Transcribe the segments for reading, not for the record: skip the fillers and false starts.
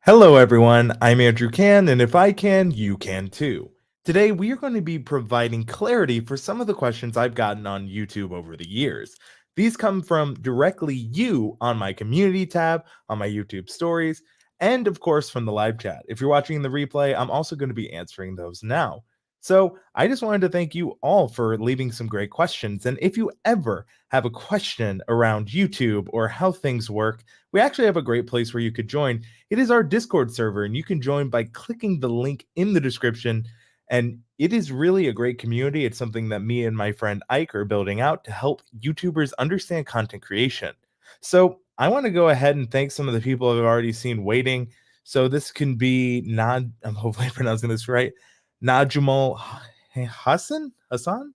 Hello, everyone. I'm Andrew Can, and if I can, you can too. Today, we are going to be providing clarity for some of the questions I've gotten on YouTube over the years. These come from directly you on my community tab, on my YouTube stories, and of course from the live chat. If you're watching the replay, I'm also going to be answering those now. So I just wanted to thank you all for leaving some great questions. And if you ever have a question around YouTube or how things work, we actually have a great place where you could join. It is our Discord server, and you can join by clicking the link in the description. And it is really a great community. It's something that me and my friend Ike are building out to help YouTubers understand content creation. So I want to go ahead and thank some of the people I've already seen waiting. So this can be I'm hopefully pronouncing this right. Najumal Hassan.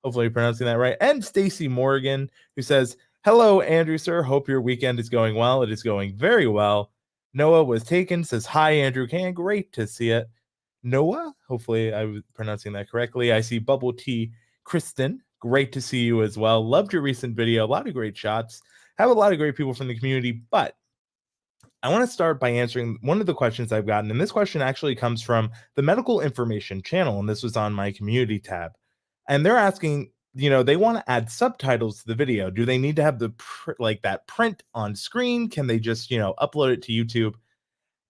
Hopefully pronouncing that right. And Stacy Morgan, who says, "Hello, Andrew, sir. Hope your weekend is going well. It is going very well." Noah was taken, says, "Hi, Andrew Can. Great to see it." Noah, hopefully I was pronouncing that correctly. I see Bubble Tea Kristen. Great to see you as well. Loved your recent video. A lot of great shots. Have a lot of great people from the community, but I want to start by answering one of the questions I've gotten. And this question actually comes from the Medical Information channel, and this was on my community tab. And they're asking, they want to add subtitles to the video. Do they need to have that print on screen? Can they just, upload it to YouTube?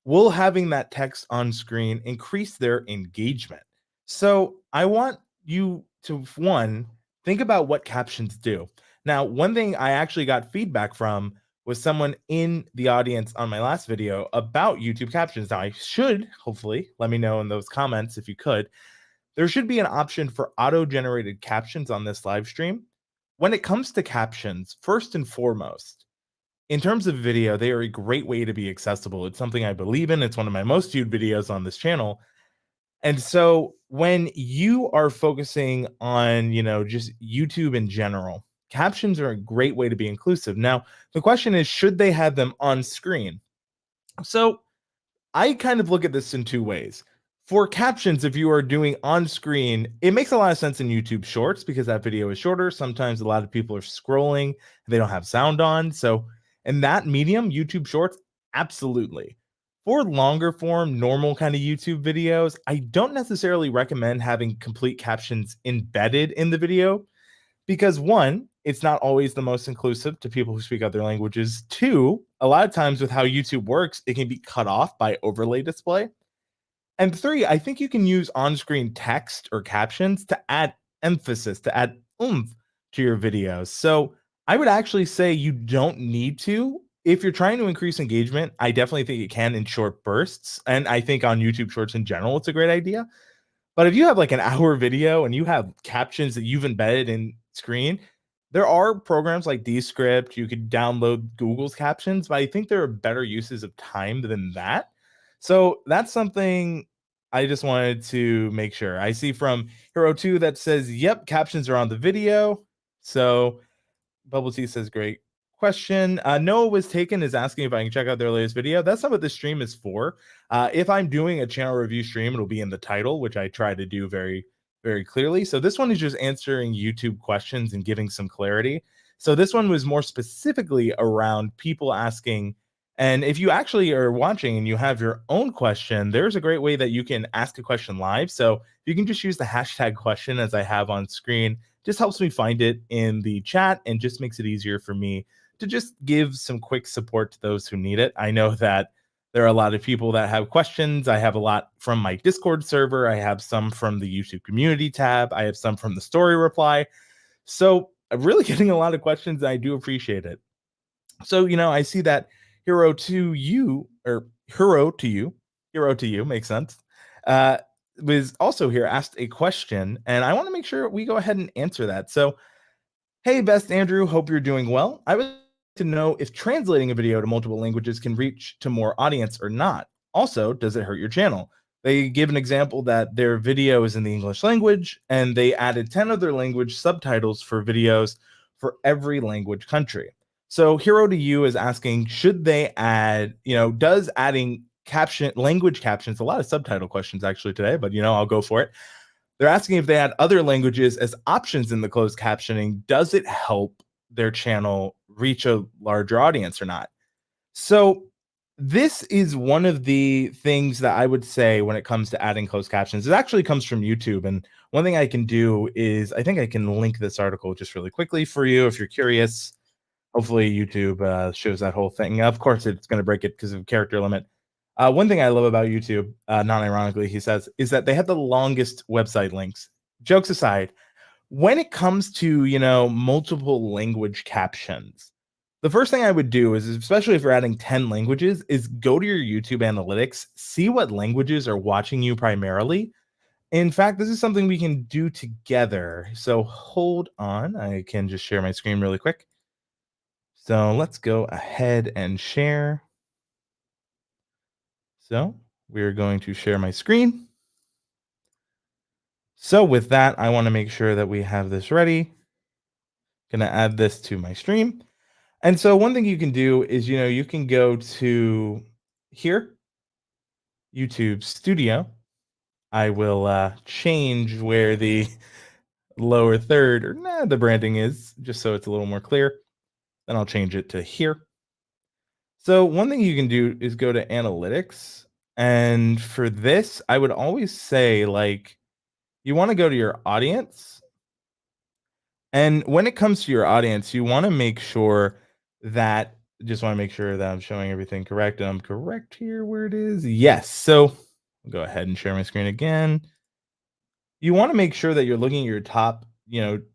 Will having that text on screen increase their engagement? So I want you to, one, think about what captions do. Now, one thing I actually got feedback from was someone in the audience on my last video about YouTube captions. Now, I should, hopefully, let me know in those comments if you could. There should be an option for auto-generated captions on this live stream. When it comes to captions, first and foremost, in terms of video, they are a great way to be accessible. It's something I believe in. It's one of my most viewed videos on this channel. And so when you are focusing on, just YouTube in general, captions are a great way to be inclusive. Now, the question is, should they have them on screen? So I kind of look at this in two ways. For captions, if you are doing on screen, it makes a lot of sense in YouTube Shorts because that video is shorter. Sometimes a lot of people are scrolling, they don't have sound on. So in that medium, YouTube Shorts, absolutely. For longer form, normal kind of YouTube videos, I don't necessarily recommend having complete captions embedded in the video because one, it's not always the most inclusive to people who speak other languages. Two, a lot of times with how YouTube works, it can be cut off by overlay display. And three, I think you can use on-screen text or captions to add emphasis, to add oomph to your videos. So I would actually say you don't need to. If you're trying to increase engagement, I definitely think it can in short bursts. And I think on YouTube Shorts in general, it's a great idea. But if you have like an hour video and you have captions that you've embedded in screen, there are programs like Descript. You could download Google's captions, but I think there are better uses of time than that. So that's something I just wanted to make sure. I see from Hero2 that says, yep, captions are on the video. So Bubble Tea says, great question. Noah was taken is asking if I can check out their latest video. That's not what the stream is for. If I'm doing a channel review stream, it'll be in the title, which I try to do very, very clearly. So this one is just answering YouTube questions and giving some clarity. So this one was more specifically around people asking, and if you actually are watching and you have your own question, there's a great way that you can ask a question live. So you can just use the hashtag question as I have on screen. Just helps me find it in the chat and just makes it easier for me to just give some quick support to those who need it. I know that there are a lot of people that have questions. I have a lot from my Discord server. I have some from the YouTube community tab. I have some from the story reply. So I'm really getting a lot of questions. I do appreciate it. So, I see that Hero to you makes sense. Was also here, asked a question, and I want to make sure we go ahead and answer that. So, hey, Best Andrew, hope you're doing well. I would like to know if translating a video to multiple languages can reach to more audience or not. Also, does it hurt your channel? They give an example that their video is in the English language, and they added 10 other language subtitles for videos for every language country. So Hero to You is asking, should they add, does adding language captions, a lot of subtitle questions actually today, but I'll go for it. They're asking if they add other languages as options in the closed captioning, does it help their channel reach a larger audience or not? So This is one of the things that I would say when it comes to adding closed captions. It actually comes from YouTube, and one thing I can do is I think I can link this article just really quickly for you if you're curious. Hopefully, YouTube shows that whole thing. Of course, it's going to break it because of character limit. One thing I love about YouTube, non-ironically, he says, is that they have the longest website links. Jokes aside, when it comes to, multiple language captions, the first thing I would do is, especially if you're adding 10 languages, is go to your YouTube analytics, see what languages are watching you primarily. In fact, this is something we can do together. So hold on. I can just share my screen really quick. So let's go ahead and share. So we're going to share my screen. So with that, I want to make sure that we have this ready. Going to add this to my stream. And so one thing you can do is, you can go to here, YouTube Studio. I will change where the lower third or the branding is, just so it's a little more clear. Then I'll change it to here. So one thing you can do is go to analytics. And for this, I would always say, like, you want to go to your audience. And when it comes to your audience, you want to make sure that just want to make sure that I'm showing everything correct. And I'm correct here where it is. Yes. So I'll go ahead and share my screen again. You want to make sure that you're looking at your top,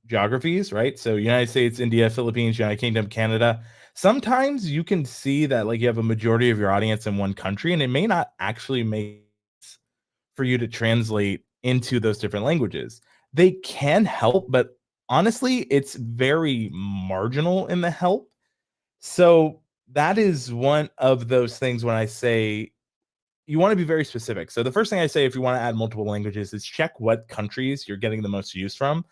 geographies, right? So United States, India, Philippines, United Kingdom, Canada. Sometimes you can see that like you have a majority of your audience in one country, and it may not actually make sense for you to translate into those different languages. They can help, but honestly, it's very marginal in the help. So that is one of those things when I say you want to be very specific. So the first thing I say if you want to add multiple languages is check what countries you're getting the most use from.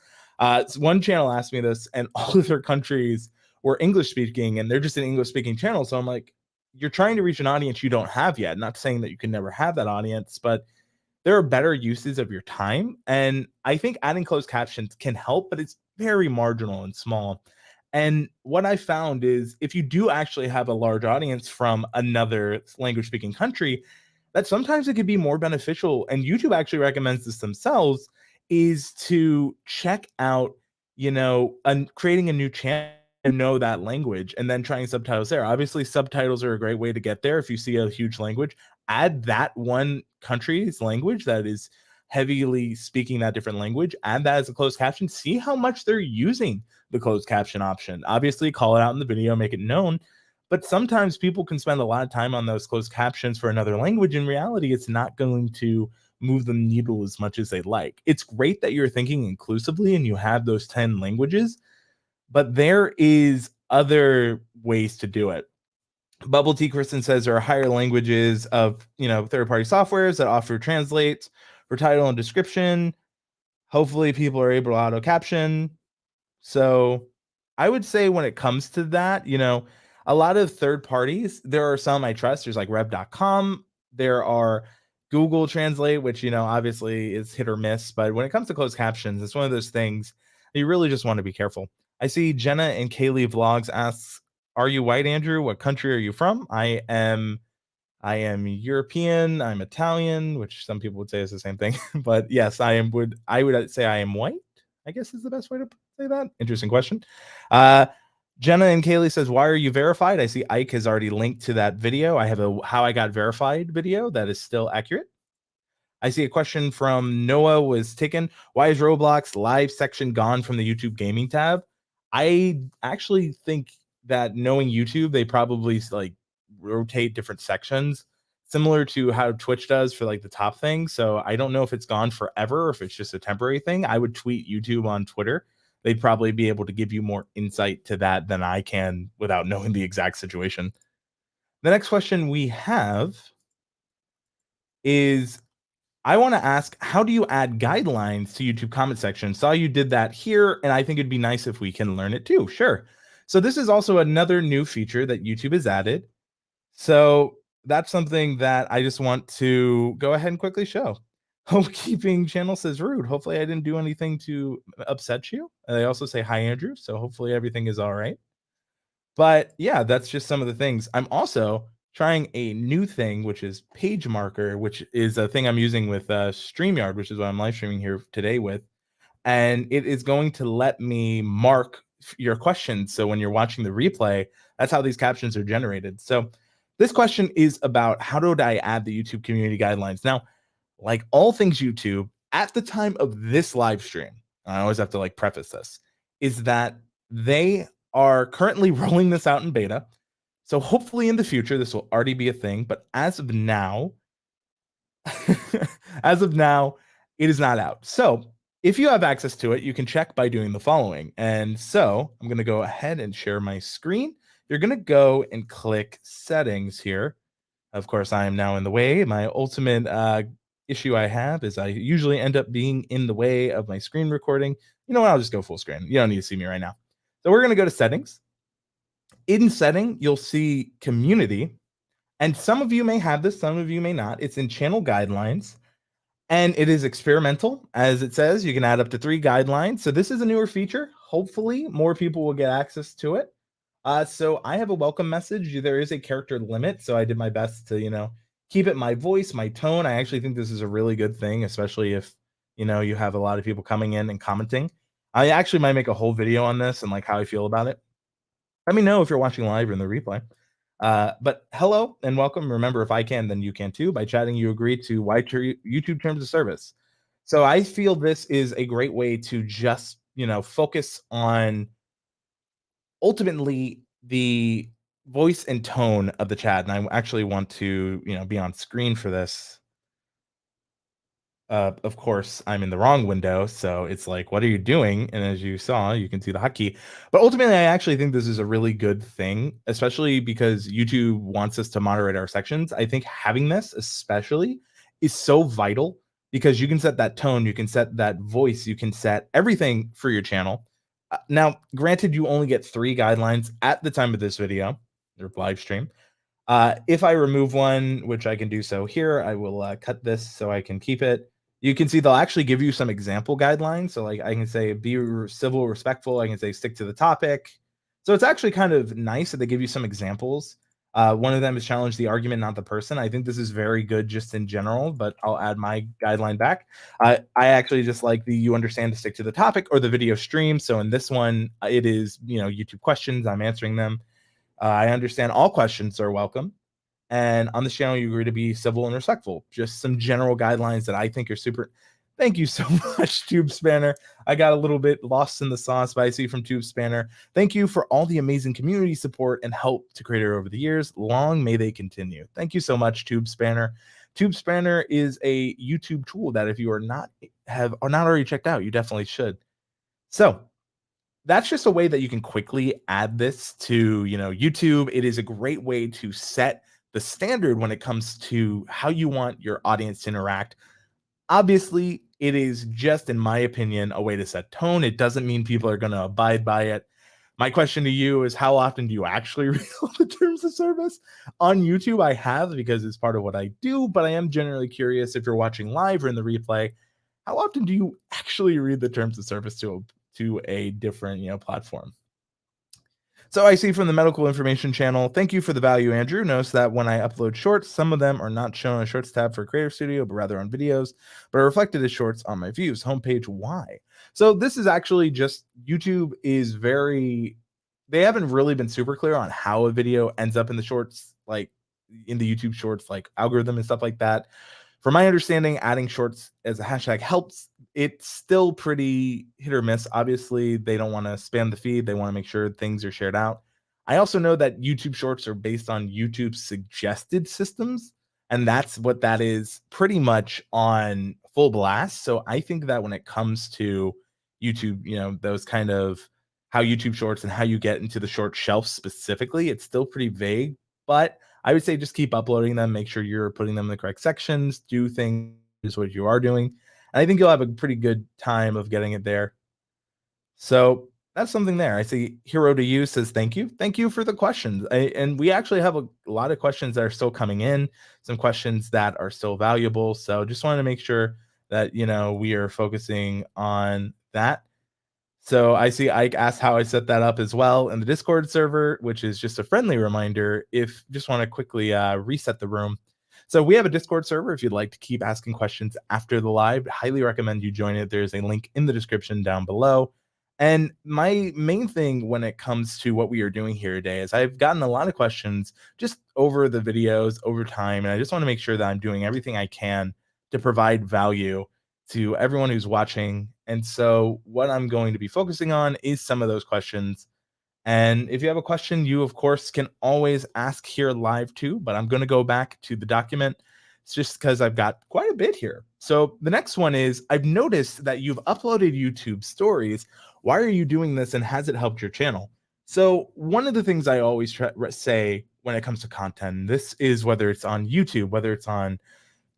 One channel asked me this, and all of their countries were English speaking, and they're just an English speaking channel. So I'm like, you're trying to reach an audience you don't have yet. Not saying that you can never have that audience, but there are better uses of your time. And I think adding closed captions can help, but it's very marginal and small. And what I found is if you do actually have a large audience from another language speaking country, that sometimes it could be more beneficial. And YouTube actually recommends this themselves is to check out, creating a new channel and know that language and then trying subtitles there. Obviously, subtitles are a great way to get there. If you see a huge language, add that one country's language that is heavily speaking that different language, add that as a closed caption, see how much they're using the closed caption option. Obviously, call it out in the video, make it known. But sometimes people can spend a lot of time on those closed captions for another language. In reality, it's not going to move the needle as much as they'd like. It's great that you're thinking inclusively and you have those 10 languages, but there is other ways to do it. Bubble Tea Kristen says there are higher languages of third-party softwares that offer translate for title and description. Hopefully people are able to auto caption. So I would say when it comes to that, a lot of third parties, there are some I trust. There's like rev.com. There are Google Translate, which, obviously is hit or miss. But when it comes to closed captions, it's one of those things you really just want to be careful. I see Jenna and Kaylee Vlogs asks, are you white, Andrew? What country are you from? I am European. I'm Italian, which some people would say is the same thing. But yes, I would say I am white, I guess is the best way to say that. Interesting question. Jenna and Kaylee says, why are you verified? I see Ike has already linked to that video. I have a how I got verified video that is still accurate. I see a question from Noah was taken. Why is Roblox live section gone from the YouTube gaming tab? I actually think that knowing YouTube, they probably like rotate different sections similar to how Twitch does for like the top thing. So I don't know if it's gone forever or if it's just a temporary thing. I would tweet YouTube on Twitter. They'd probably be able to give you more insight to that than I can without knowing the exact situation. The next question we have is I want to ask, how do you add guidelines to YouTube comment section? Saw you did that here, and I think it'd be nice if we can learn it too. Sure. So this is also another new feature that YouTube has added. So that's something that I just want to go ahead and quickly show. Homekeeping channel says rude. Hopefully I didn't do anything to upset you. And they also say hi, Andrew. So hopefully everything is all right. But yeah, that's just some of the things. I'm also trying a new thing, which is page marker, which is a thing I'm using with Streamyard, which is what I'm live streaming here today with. And it is going to let me mark your questions. So when you're watching the replay, that's how these captions are generated. So this question is about how do I add the YouTube community guidelines? Now, like all things YouTube, at the time of this live stream, I always have to like preface this, is that they are currently rolling this out in beta. So hopefully in the future, this will already be a thing. But as of now, as of now, it is not out. So if you have access to it, you can check by doing the following. And so I'm going to go ahead and share my screen. You're going to go and click settings here. Of course, I am now in the way. My ultimate issue I have is I usually end up being in the way of my screen recording. You know what? I'll just go full screen. You don't need to see me right now. So we're going to go to settings. In setting, you'll see community. And some of you may have this, some of you may not. It's in channel guidelines. And it is experimental. As it says, you can add up to 3 guidelines. So this is a newer feature. Hopefully, more people will get access to it. So I have a welcome message. There is a character limit, so I did my best to, keep it my voice, my tone. I actually think this is a really good thing, especially if, you have a lot of people coming in and commenting. I actually might make a whole video on this and like how I feel about it. Let me know if you're watching live or in the replay. But hello and welcome. Remember, if I can, then you can too. By chatting, you agree to YouTube terms of service. So I feel this is a great way to just, focus on ultimately the voice and tone of the chat. And I actually want to, be on screen for this. Of course, I'm in the wrong window, so it's like, what are you doing? And as you saw, you can see the hotkey. But ultimately, I actually think this is a really good thing, especially because YouTube wants us to moderate our sections. I think having this especially is so vital because you can set that tone, you can set that voice, you can set everything for your channel. Now, granted, you only get 3 guidelines at the time of this video or live stream. If I remove one, which I can do so here, I will cut this so I can keep it. You can see they'll actually give you some example guidelines. So like I can say be civil, respectful. I can say stick to the topic. So it's actually kind of nice that they give you some examples. One of them is challenge the argument, not the person. I think this is very good just in general, but I'll add my guideline back. I actually just like the you understand to stick to the topic or the video stream. So in this one, it is, YouTube questions. I'm answering them. I understand all questions are welcome. And on this channel, you agree to be civil and respectful. Just some general guidelines that I think are super. Thank you so much, Tube Spanner. I got a little bit lost in the sauce, but I see from Tube Spanner. Thank you for all the amazing community support and help to Creator over the years. Long may they continue. Thank you so much, Tube Spanner. Tube Spanner is a YouTube tool that if you are not already checked out, you definitely should. So that's just a way that you can quickly add this to, YouTube. It is a great way to set the standard when it comes to how you want your audience to interact. Obviously, it is just, in my opinion, a way to set tone. It doesn't mean people are going to abide by it. My question to you is, how often do you actually read all the terms of service? On YouTube, I have, because it's part of what I do, but I am generally curious if you're watching live or in the replay, how often do you actually read the terms of service to a different, platform? So I see from the medical information channel, thank you for the value, Andrew. Notice that when I upload shorts, some of them are not shown on Shorts tab for Creator Studio, but rather on videos, but are reflected as shorts on my views. Homepage, why? So this is actually just, YouTube is they haven't really been super clear on how a video ends up in the shorts, like in the YouTube shorts, like algorithm and stuff like that. From my understanding, adding shorts as a hashtag helps. It's still pretty hit or miss. Obviously, they don't want to spam the feed. They want to make sure things are shared out. I also know that YouTube shorts are based on YouTube's suggested systems, and that's what that is pretty much on full blast. So I think that when it comes to YouTube, those kind of how YouTube shorts and how you get into the short shelf specifically, it's still pretty vague, but I would say just keep uploading them, make sure you're putting them in the correct sections, do things is what you are doing. And I think you'll have a pretty good time of getting it there. So that's something there. I see Hero to You says, thank you. Thank you for the questions. And we actually have a lot of questions that are still coming in, some questions that are still valuable. So just wanted to make sure that, we are focusing on that. So I see Ike asked how I set that up as well in the Discord server, which is just a friendly reminder if just want to quickly reset the room. So we have a Discord server. If you'd like to keep asking questions after the live, highly recommend you join it. There's a link in the description down below. And my main thing when it comes to what we are doing here today is I've gotten a lot of questions just over the videos over time. And I just want to make sure that I'm doing everything I can to provide value to everyone who's watching. And so what I'm going to be focusing on is some of those questions. And if you have a question, you of course can always ask here live too, but I'm going to go back to the document. It's just because I've got quite a bit here. So the next one is, I've noticed that you've uploaded YouTube stories. Why are you doing this, and has it helped your channel? So one of the things I always say when it comes to content, this is whether it's on YouTube, whether it's on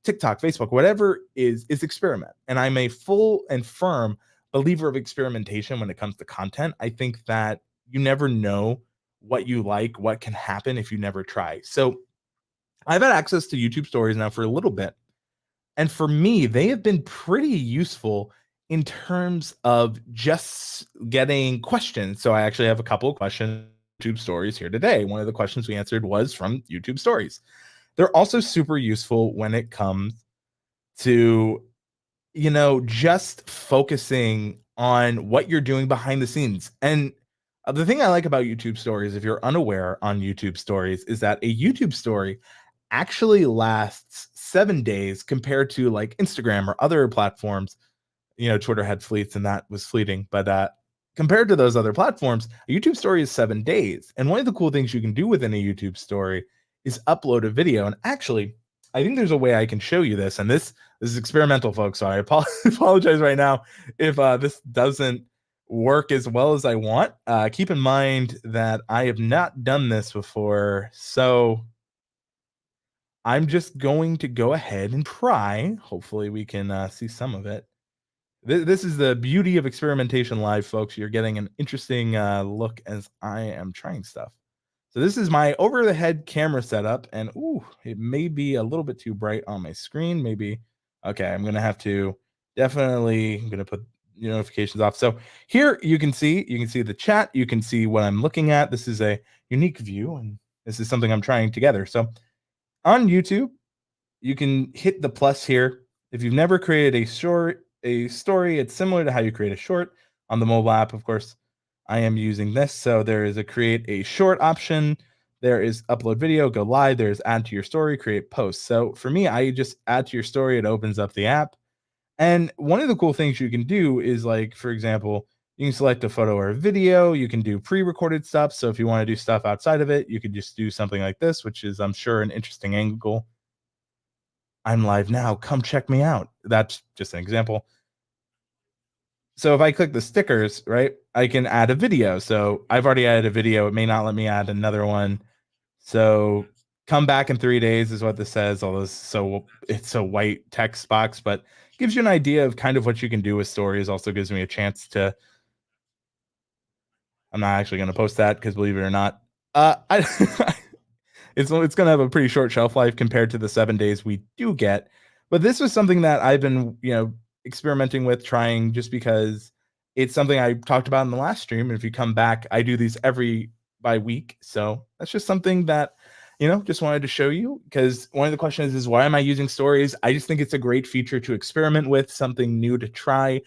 TikTok, Facebook, whatever is experiment. And I'm a full and firm believer of experimentation when it comes to content. I think that you never know what you like, what can happen if you never try. So I've had access to YouTube stories now for a little bit. And for me, they have been pretty useful in terms of just getting questions. So I actually have a couple of questions, YouTube stories here today. One of the questions we answered was from YouTube stories. They're also super useful when it comes to, just focusing on what you're doing behind the scenes. And the thing I like about YouTube stories, if you're unaware on YouTube stories, is that a YouTube story actually lasts 7 days compared to like Instagram or other platforms. Twitter had fleets and that was fleeting, but compared to those other platforms, a YouTube story is 7 days. And one of the cool things you can do within a YouTube story is upload a video. And actually, I think there's a way I can show you this. And this is experimental, folks. So I apologize right now if this doesn't work as well as I want. Keep in mind that I have not done this before. So I'm just going to go ahead and try. Hopefully we can see some of it. This is the beauty of experimentation live, folks. You're getting an interesting look as I am trying stuff. So this is my over-the-head camera setup, and it may be a little bit too bright on my screen. Maybe, okay, I'm gonna have to I'm gonna put notifications off. So here you can see the chat, you can see what I'm looking at. This is a unique view, and this is something I'm trying together. So on YouTube, you can hit the plus here. If you've never created a story, it's similar to how you create a short on the mobile app. Of course, I am using this. So there is a create a short option. There is upload video, go live. There's add to your story, create post. So for me, I just add to your story. It opens up the app. And one of the cool things you can do is, like, for example, you can select a photo or a video. You can do pre-recorded stuff. So if you want to do stuff outside of it, you could just do something like this, which is, I'm sure, an interesting angle. I'm live now. Come check me out. That's just an example. So if I click the stickers, right, I can add a video. So I've already added a video. It may not let me add another one. So come back in 3 days is what this says. Although it's a white text box, but gives you an idea of kind of what you can do with stories. Also gives me a chance to. I'm not actually going to post that because, believe it or not, it's going to have a pretty short shelf life compared to the 7 days we do get. But this was something that I've been, experimenting with, trying, just because it's something I talked about in the last stream. And if you come back, I do these by week. So that's just something that, just wanted to show you, because one of the questions is, why am I using stories? I just think it's a great feature to experiment with, something new to try.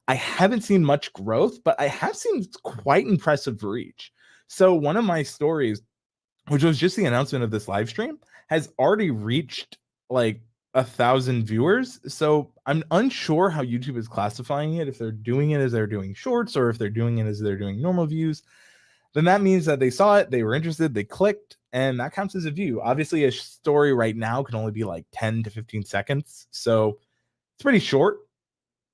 I haven't seen much growth, but I have seen quite impressive reach. So one of my stories, which was just the announcement of this live stream, has already reached like 1,000 viewers. So I'm unsure how YouTube is classifying it, if they're doing it as they're doing shorts or if they're doing it as they're doing normal views. Then that means that they saw it, they were interested, they clicked, and that counts as a view. Obviously, a story right now can only be like 10 to 15 seconds. So it's pretty short.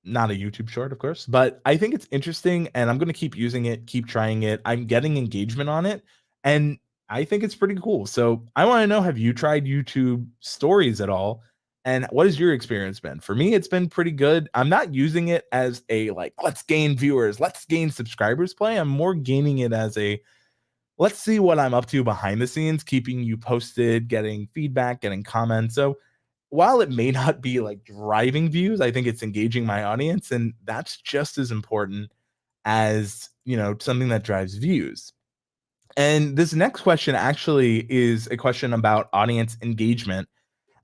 Not a YouTube short, of course, but I think it's interesting, and I'm going to keep using it, keep trying it. I'm getting engagement on it, and I think it's pretty cool. So I want to know, have you tried YouTube stories at all? And what has your experience been? For me, it's been pretty good. I'm not using it as a, like, let's gain viewers, let's gain subscribers play. I'm more gaining it as a, let's see what I'm up to behind the scenes, keeping you posted, getting feedback, getting comments. So while it may not be like driving views, I think it's engaging my audience, and that's just as important as, something that drives views. And this next question actually is a question about audience engagement.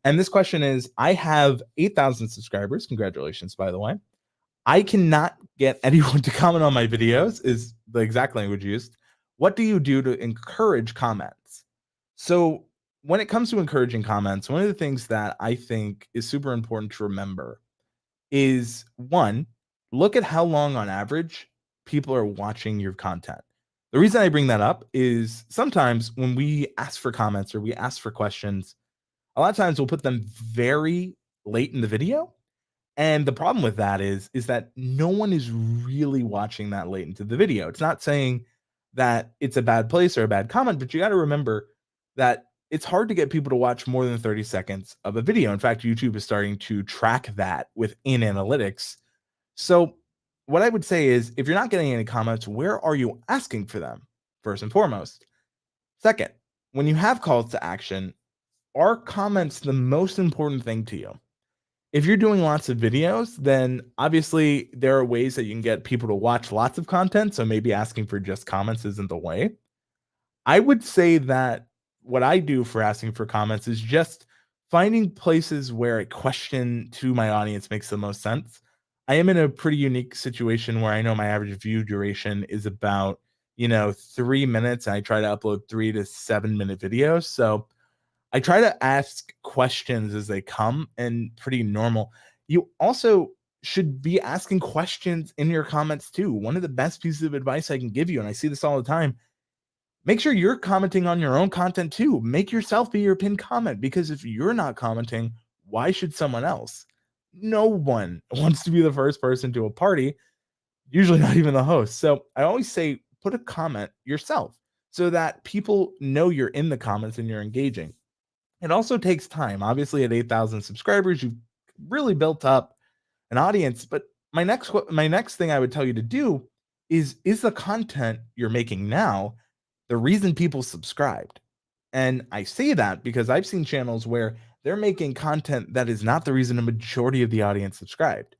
And this question is, I have 8,000 subscribers. Congratulations, by the way. I cannot get anyone to comment on my videos, is the exact language used. What do you do to encourage comments? So, when it comes to encouraging comments, one of the things that I think is super important to remember is one, look at how long on average people are watching your content. The reason I bring that up is sometimes when we ask for comments or we ask for questions, a lot of times we'll put them very late in the video, and the problem with that is that no one is really watching that late into the video. It's not saying that it's a bad place or a bad comment, but you got to remember that it's hard to get people to watch more than 30 seconds of a video. In fact, YouTube is starting to track that within analytics. So, what I would say is if you're not getting any comments, where are you asking for them? First and foremost. Second, when you have calls to action, are comments the most important thing to you? If you're doing lots of videos, then obviously there are ways that you can get people to watch lots of content. So maybe asking for just comments isn't the way. I would say that what I do for asking for comments is just finding places where a question to my audience makes the most sense. I am in a pretty unique situation where I know my average view duration is about, 3 minutes. And I try to upload 3 to 7 minute videos. So I try to ask questions as they come and pretty normal. You also should be asking questions in your comments too. One of the best pieces of advice I can give you, and I see this all the time, make sure you're commenting on your own content too. Make yourself be your pinned comment, because if you're not commenting, why should someone else? No one wants to be the first person to a party, usually not even the host. So I always say put a comment yourself so that people know you're in the comments and you're engaging. It also takes time. Obviously, at 8,000 subscribers, you've really built up an audience. But my next thing I would tell you to do is the content you're making now the reason people subscribed? And I say that because I've seen channels where they're making content that is not the reason a majority of the audience subscribed.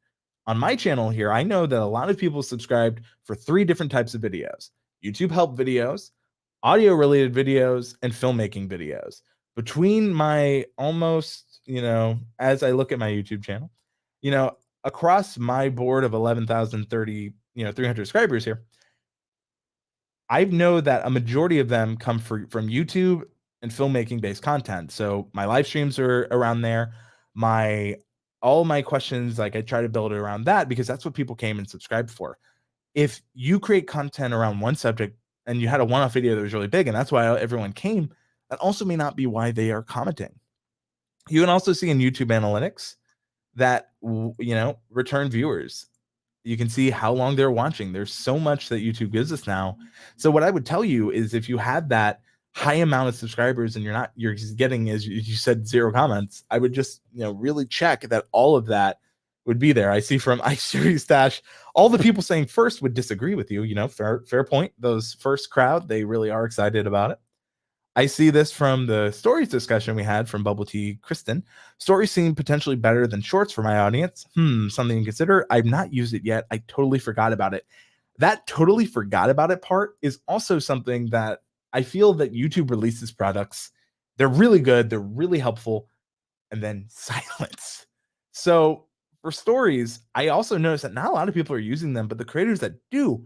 On my channel here, I know that a lot of people subscribed for three different types of videos: YouTube help videos, audio related videos, and filmmaking videos. Between my almost, as I look at my YouTube channel, you know, across my board of 11,030, 300 subscribers here, I know that a majority of them come from YouTube and filmmaking based content. So my live streams are around there. My all my questions, like I try to build it around that because that's what people came and subscribed for. If you create content around one subject and you had a one-off video that was really big and that's why everyone came, that also may not be why they are commenting. You can also see in YouTube analytics that return viewers. You can see how long they're watching. There's so much that YouTube gives us now. So what I would tell you is if you had that high amount of subscribers and you're just getting, as you said, zero comments, I would just, really check that all of that would be there. I see from iSeries Stash, all the people saying first would disagree with you, fair point. Those first crowd, they really are excited about it. I see this from the stories discussion we had from Bubble Tea Kristen. Stories seem potentially better than shorts for my audience. Something to consider. I've not used it yet. I totally forgot about it. That totally forgot about it part is also something that I feel that YouTube releases products. They're really good. They're really helpful. And then silence. So for stories, I also noticed that not a lot of people are using them, but the creators that do,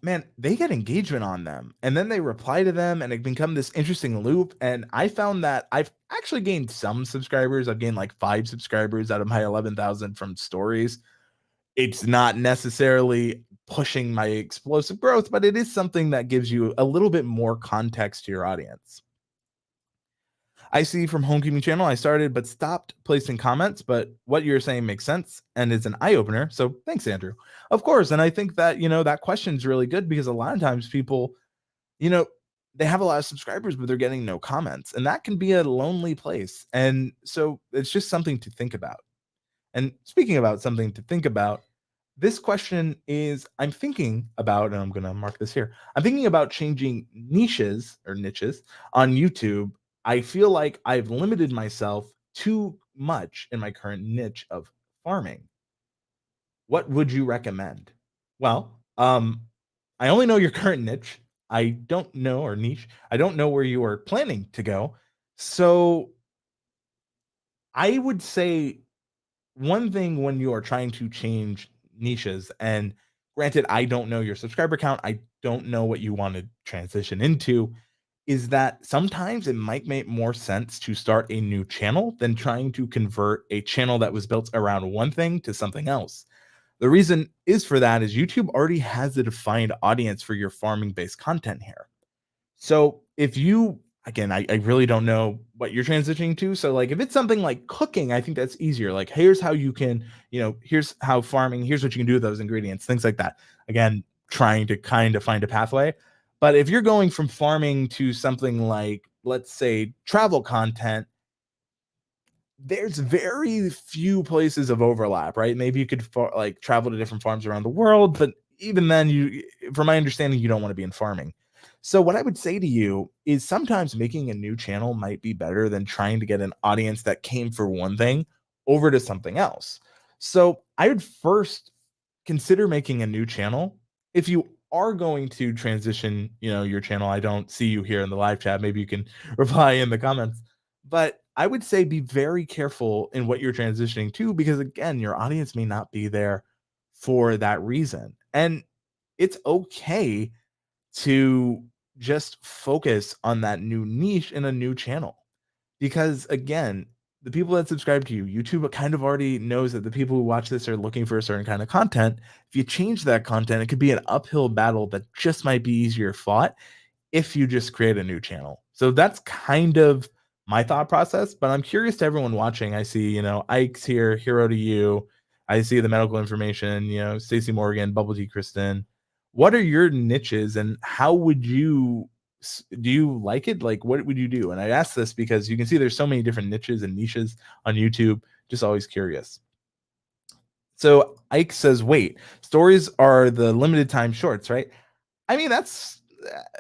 man, they get engagement on them and then they reply to them and it become this interesting loop. And I found that I've actually gained some subscribers. I've gained like 5 subscribers out of my 11,000 from stories. It's not necessarily pushing my explosive growth, but it is something that gives you a little bit more context to your audience. I see from Home Community Channel, I started but stopped placing comments, but what you're saying makes sense and is an eye opener. So thanks, Andrew. Of course. And I think that, that question is really good because a lot of times people, you know, they have a lot of subscribers, but they're getting no comments. And that can be a lonely place. And so it's just something to think about. And speaking about something to think about, this question is I'm thinking about, and I'm going to mark this here. I'm thinking about changing niches on YouTube. I feel like I've limited myself too much in my current niche of farming. What would you recommend? Well, Um, I only know your current niche. I don't know or niche. I don't know where you are planning to go. So I would say one thing when you are trying to change niches, and granted, I don't know your subscriber count, I don't know what you want to transition into, is that sometimes it might make more sense to start a new channel than trying to convert a channel that was built around one thing to something else. The reason is for that is YouTube already has a defined audience for your farming based content here. So if you again, I really don't know what you're transitioning to. So like if it's something like cooking, I think that's easier. Like here's how you can, here's how farming, here's what you can do with those ingredients, things like that. Again, trying to kind of find a pathway. But if you're going from farming to something like, let's say, travel content, there's very few places of overlap, right? Maybe you could like travel to different farms around the world, but even then, from my understanding, you don't want to be in farming. So what I would say to you is sometimes making a new channel might be better than trying to get an audience that came for one thing over to something else. So I would first consider making a new channel. If you are going to transition, your channel, I don't see you here in the live chat. Maybe you can reply in the comments. But I would say be very careful in what you're transitioning to because again, your audience may not be there for that reason. And it's okay to just focus on that new niche in a new channel. Because again, the people that subscribe to you, YouTube kind of already knows that the people who watch this are looking for a certain kind of content. If you change that content, it could be an uphill battle that just might be easier fought if you just create a new channel. So that's kind of my thought process, but I'm curious to everyone watching. I see, Ike's here, Hero to You. I see the medical information, Stacey Morgan, Bubble Tea Kristen. What are your niches and how would you do you like it? Like what would you do? And I ask this because you can see there's so many different niches and niches on YouTube. Just always curious. So Ike says, wait, stories are the limited time shorts, right? I mean,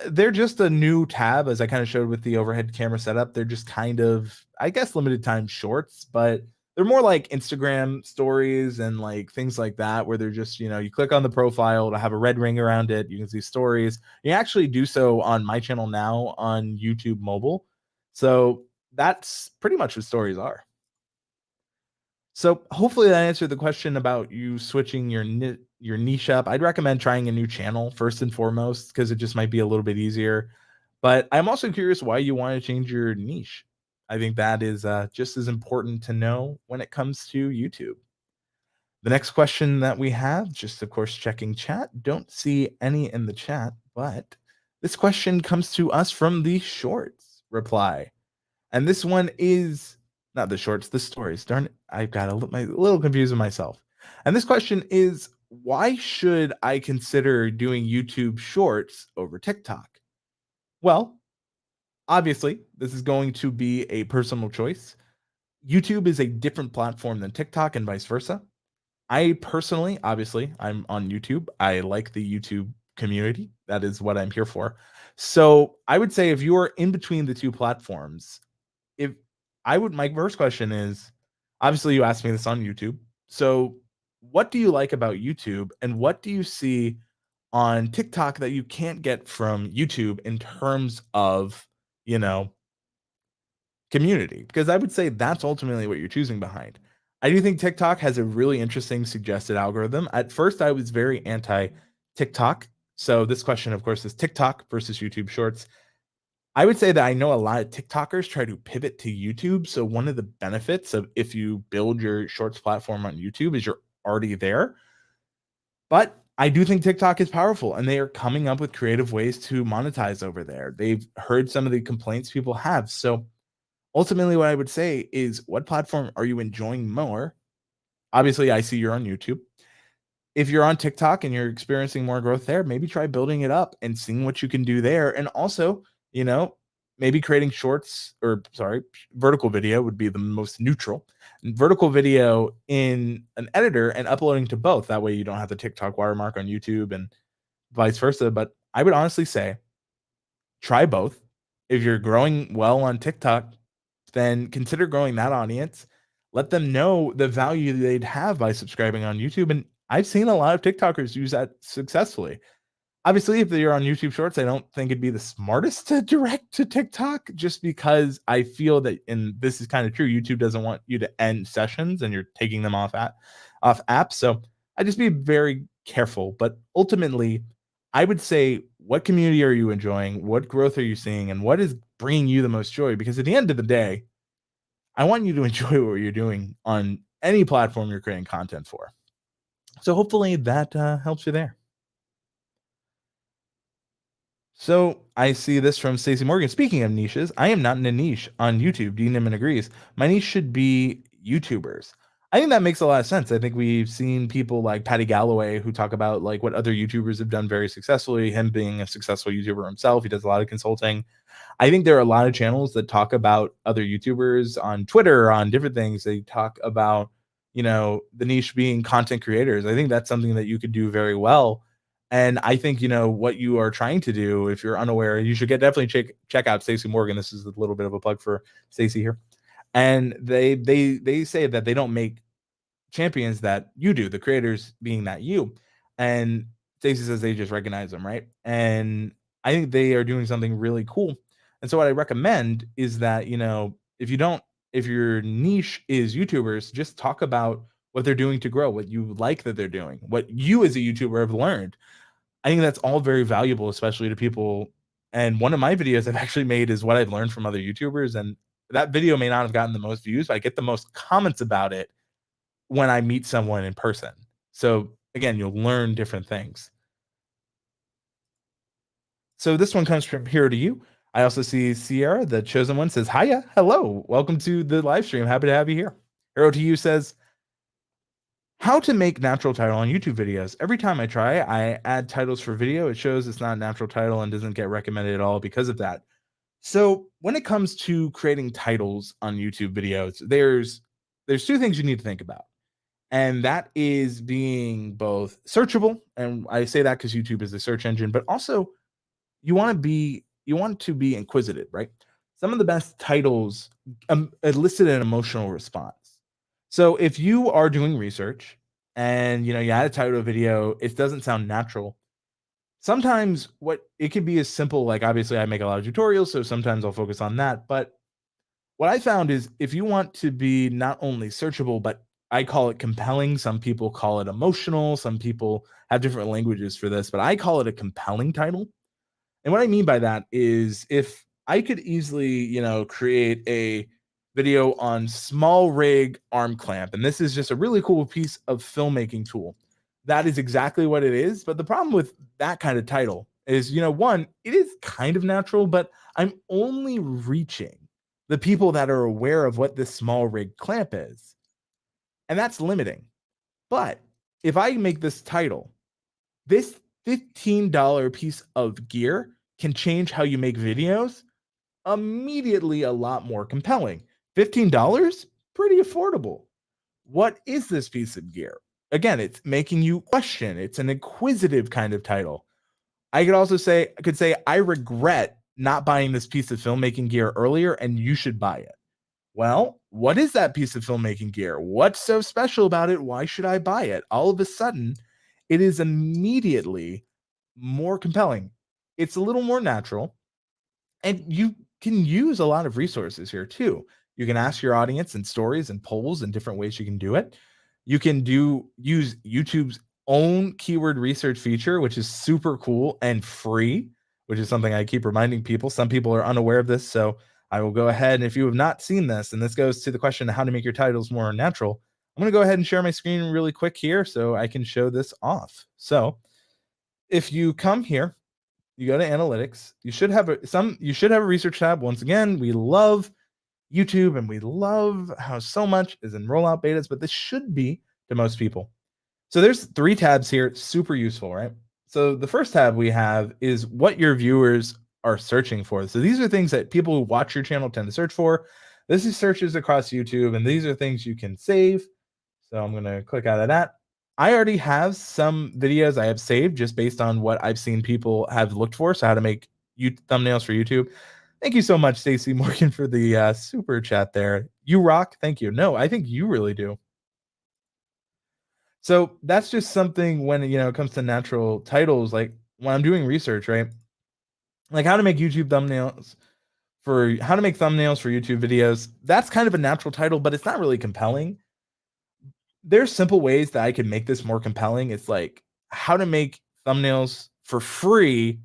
they're just a new tab, as I kind of showed with the overhead camera setup. They're just kind of, I guess, limited time shorts, but they're more like Instagram stories and like things like that, where they're just, you click on the profile to have a red ring around it. You can see stories. You actually do so on my channel now on YouTube mobile. So that's pretty much what stories are. So hopefully that answered the question about you switching your niche up. I'd recommend trying a new channel first and foremost because it just might be a little bit easier. But I'm also curious why you want to change your niche. I think that is just as important to know when it comes to YouTube. The next question that we have, just of course checking chat, don't see any in the chat, but this question comes to us from the shorts reply. And this one is not the shorts, the stories. Darn it, I've got a little confused with myself. And this question is, why should I consider doing YouTube Shorts over TikTok? Well, obviously, this is going to be a personal choice. YouTube is a different platform than TikTok and vice versa. I personally, obviously, I'm on YouTube. I like the YouTube community. That is what I'm here for. So I would say if you are in between the two platforms, if my first question is, obviously you asked me this on YouTube. So what do you like about YouTube and what do you see on TikTok that you can't get from YouTube in terms of, you know, community? Because I would say that's ultimately what you're choosing behind. I do think TikTok has a really interesting suggested algorithm. At first, I was very anti TikTok. So this question, of course, is TikTok versus YouTube Shorts. I would say that I know a lot of TikTokers try to pivot to YouTube. So one of the benefits of if you build your shorts platform on YouTube is you're already there. But I do think TikTok is powerful and they are coming up with creative ways to monetize over there. They've heard some of the complaints people have. So ultimately what I would say is what platform are you enjoying more? Obviously, I see you're on YouTube. If you're on TikTok and you're experiencing more growth there, maybe try building it up and seeing what you can do there. And also, maybe creating shorts or sorry, vertical video would be the most neutral. And vertical video in an editor and uploading to both. That way you don't have the TikTok watermark on YouTube and vice versa. But I would honestly say try both. If you're growing well on TikTok, then consider growing that audience. Let them know the value they'd have by subscribing on YouTube. And I've seen a lot of TikTokers use that successfully. Obviously, if you're on YouTube Shorts, I don't think it'd be the smartest to direct to TikTok just because I feel that, and this is kind of true, YouTube doesn't want you to end sessions and you're taking them off apps. So I just be very careful. But ultimately, I would say, what community are you enjoying? What growth are you seeing? And what is bringing you the most joy? Because at the end of the day, I want you to enjoy what you're doing on any platform you're creating content for. So hopefully that helps you there. So I see this from Stacey Morgan. Speaking of niches, I am not in a niche on YouTube. Dean Nimmin agrees. My niche should be YouTubers. I think that makes a lot of sense. I think we've seen people like Patty Galloway who talk about like what other YouTubers have done very successfully. Him being a successful YouTuber himself, he does a lot of consulting. I think there are a lot of channels that talk about other YouTubers on Twitter, on different things. They talk about, the niche being content creators. I think that's something that you could do very well. And I think, what you are trying to do, if you're unaware, you should definitely check out Stacey Morgan. This is a little bit of a plug for Stacey here. And they say that they don't make champions that you do, the creators being that you. And Stacey says they just recognize them, right? And I think they are doing something really cool. And so what I recommend is that, if your niche is YouTubers, just talk about what they're doing to grow, what you like that they're doing, what you as a YouTuber have learned. I think that's all very valuable, especially to people. And one of my videos I've actually made is what I've learned from other YouTubers. And that video may not have gotten the most views, but I get the most comments about it when I meet someone in person. So again, you'll learn different things. So this one comes from Hero to You. I also see Sierra, the chosen one, says, Hiya, hello, welcome to the live stream. Happy to have you here. Hero to You says, how to make natural title on YouTube videos. Every time I try, I add titles for video. It shows it's not a natural title and doesn't get recommended at all because of that. So when it comes to creating titles on YouTube videos, there's two things you need to think about. And that is being both searchable, and I say that because YouTube is a search engine, but also you want to be inquisitive, right? Some of the best titles elicit an emotional response. So if you are doing research and you add a title to a video, it doesn't sound natural. Sometimes what it can be as simple, like obviously I make a lot of tutorials, so sometimes I'll focus on that. But what I found is if you want to be not only searchable, but I call it compelling. Some people call it emotional. Some people have different languages for this, but I call it a compelling title. And what I mean by that is if I could easily, create a video on small rig arm clamp, and this is just a really cool piece of filmmaking tool. That is exactly what it is. But the problem with that kind of title is, one, it is kind of natural, but I'm only reaching the people that are aware of what this small rig clamp is. And that's limiting. But if I make this title, this $15 piece of gear can change how you make videos immediately a lot more compelling. $15? Pretty affordable. What is this piece of gear? Again, it's making you question. It's an inquisitive kind of title. I could say, I regret not buying this piece of filmmaking gear earlier, and you should buy it. Well, what is that piece of filmmaking gear? What's so special about it? Why should I buy it? All of a sudden, it is immediately more compelling. It's a little more natural, and you can use a lot of resources here too. You can ask your audience and stories and polls and different ways you can do it. You can use YouTube's own keyword research feature, which is super cool and free, which is something I keep reminding people. Some people are unaware of this, so I will go ahead, and if you have not seen this, and this goes to the question of how to make your titles more natural, I'm going to go ahead and share my screen really quick here so I can show this off. So if you come here, you go to analytics, you should have a research tab. Once again, we love YouTube and we love how so much is in rollout betas, but this should be to most people. So there's 3 tabs here, super useful, right? So the first tab we have is what your viewers are searching for. So these are things that people who watch your channel tend to search for. This is searches across YouTube, and these are things you can save. So I'm going to click out of that. I already have some videos I have saved just based on what I've seen people have looked for. So how to make thumbnails for YouTube. Thank you so much, Stacey Morgan, for the super chat there. You rock. Thank you. No, I think you really do. So that's just something when it comes to natural titles, like when I'm doing research, right? Like how to make YouTube thumbnails for how to make thumbnails for YouTube videos. That's kind of a natural title, but it's not really compelling. There's simple ways that I could make this more compelling. It's like how to make thumbnails for free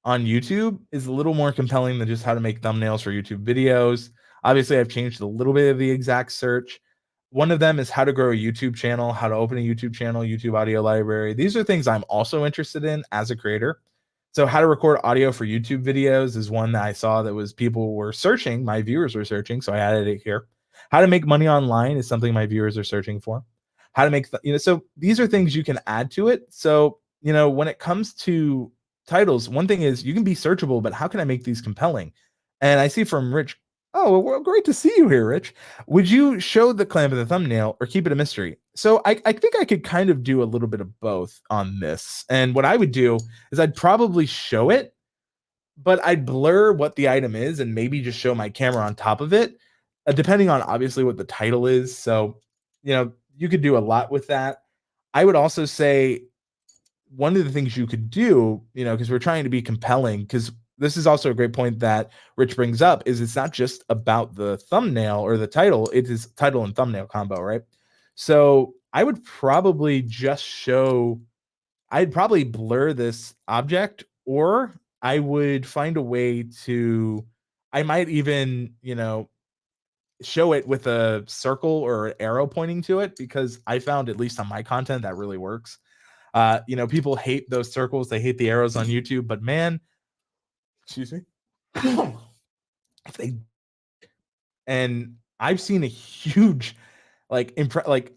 on YouTube is a little more compelling than just how to make thumbnails for YouTube videos. Obviously, I've changed a little bit of the exact search. One of them is how to grow a YouTube channel, how to open a YouTube channel, YouTube audio library. These are things I'm also interested in as a creator. So, how to record audio for YouTube videos is one that I saw that was people were searching, my viewers were searching, so I added it here. How to make money online is something my viewers are searching for. How to make, so these are things you can add to it. So, when it comes to titles, one thing is you can be searchable, but how can I make these compelling? And I see from Rich, oh, well, great to see you here, Rich. Would you show the clamp in the thumbnail or keep it a mystery? So I think I could kind of do a little bit of both on this. And what I would do is I'd probably show it, but I'd blur what the item is and maybe just show my camera on top of it, depending on obviously what the title is. So, you could do a lot with that. I would also say one of the things you could do, because we're trying to be compelling, because this is also a great point that Rich brings up, is it's not just about the thumbnail or the title, it is title and thumbnail combo, right? So I would probably I'd probably blur this object, or I would find a way to, I might even, show it with a circle or an arrow pointing to it, because I found, at least on my content, that really works. People hate those circles, they hate the arrows on YouTube, but man, excuse me. If they and I've seen a huge like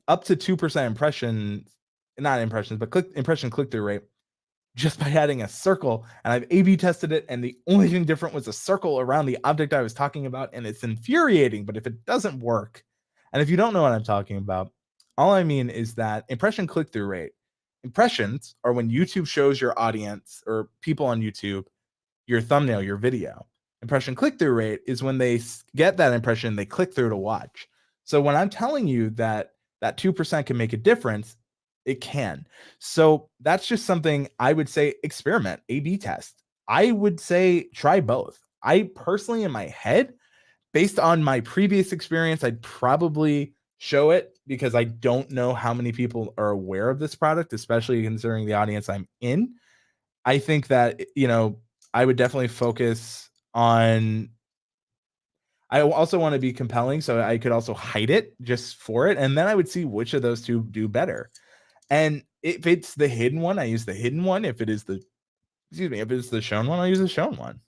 up to 2% impression, not impressions, but click through rate just by adding a circle. And I've A/B tested it, and the only thing different was a circle around the object I was talking about, and it's infuriating. But if it doesn't work, and if you don't know what I'm talking about, all I mean is that impression click through rate. Impressions are when YouTube shows your audience or people on YouTube your thumbnail, your video. Impression click through rate is when they get that impression, they click through to watch. So when I'm telling you that that 2% can make a difference, it can. So that's just something I would say experiment, A/B test. I would say try both. I personally, in my head, based on my previous experience, I'd probably show it, because I don't know how many people are aware of this product, especially considering the audience I'm in. I think that, I would definitely focus on, I also want to be compelling, so I could also hide it just for it, and then I would see which of those two do better. And if it's the hidden one, I use the hidden one. If it is the, if it's the shown one, I'll use the shown one.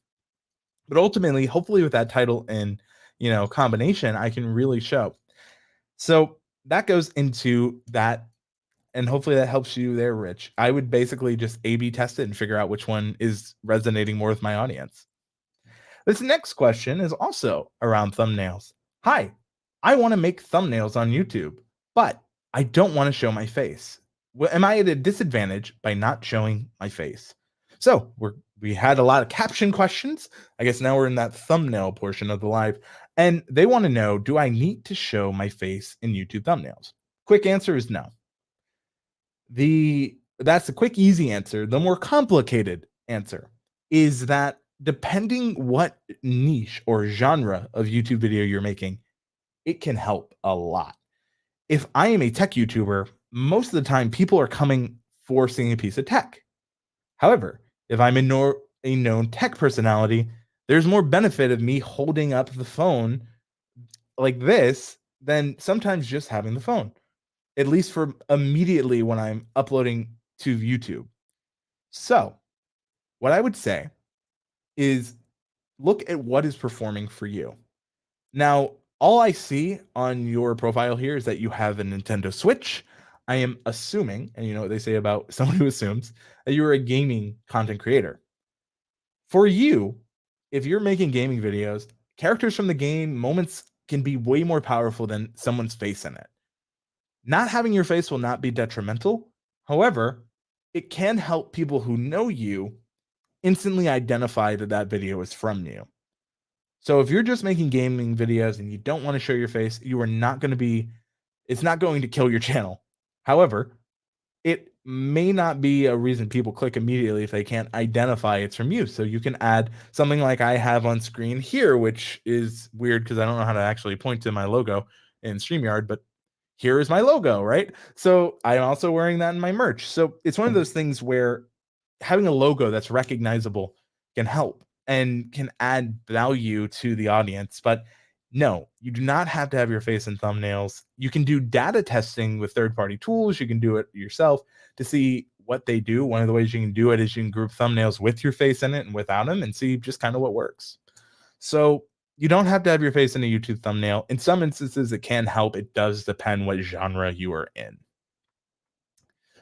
But ultimately, hopefully with that title and, combination, I can really show. So that goes into that, and hopefully that helps you there, Rich. I would basically just A/B test it and figure out which one is resonating more with my audience. This next question is also around thumbnails. Hi, I want to make thumbnails on YouTube, but I don't want to show my face. Well, am I at a disadvantage by not showing my face? So we had a lot of caption questions. I guess now we're in that thumbnail portion of the live, and they want to know, do I need to show my face in YouTube thumbnails? Quick answer is no. That's the quick, easy answer. The more complicated answer is that depending what niche or genre of YouTube video you're making, it can help a lot. If I am a tech YouTuber, most of the time people are coming for seeing a piece of tech. However, if I'm a known tech personality, there's more benefit of me holding up the phone like this than sometimes just having the phone, at least for immediately when I'm uploading to YouTube. So, what I would say is look at what is performing for you. Now, all I see on your profile here is that you have a Nintendo Switch. I am assuming, and you know what they say about someone who assumes, that you're a gaming content creator. For you, if you're making gaming videos, characters from the game, moments can be way more powerful than someone's face in it. Not having your face will not be detrimental. However, it can help people who know you instantly identify that that video is from you. So if you're just making gaming videos and you don't want to show your face, you are not going to be, it's not going to kill your channel. However, it may not be a reason people click immediately if they can't identify it's from you. So you can add something like I have on screen here, which is weird because I don't know how to actually point to my logo in StreamYard, but here is my logo, right? So I'm also wearing that in my merch. So it's one of those things where having a logo that's recognizable can help and can add value to the audience. But no, you do not have to have your face in thumbnails. You can do data testing with third party tools. You can do it yourself to see what they do. One of the ways you can do it is you can group thumbnails with your face in it and without them and see just kind of what works. So you don't have to have your face in a YouTube thumbnail. In some instances, it can help. It does depend what genre you are in.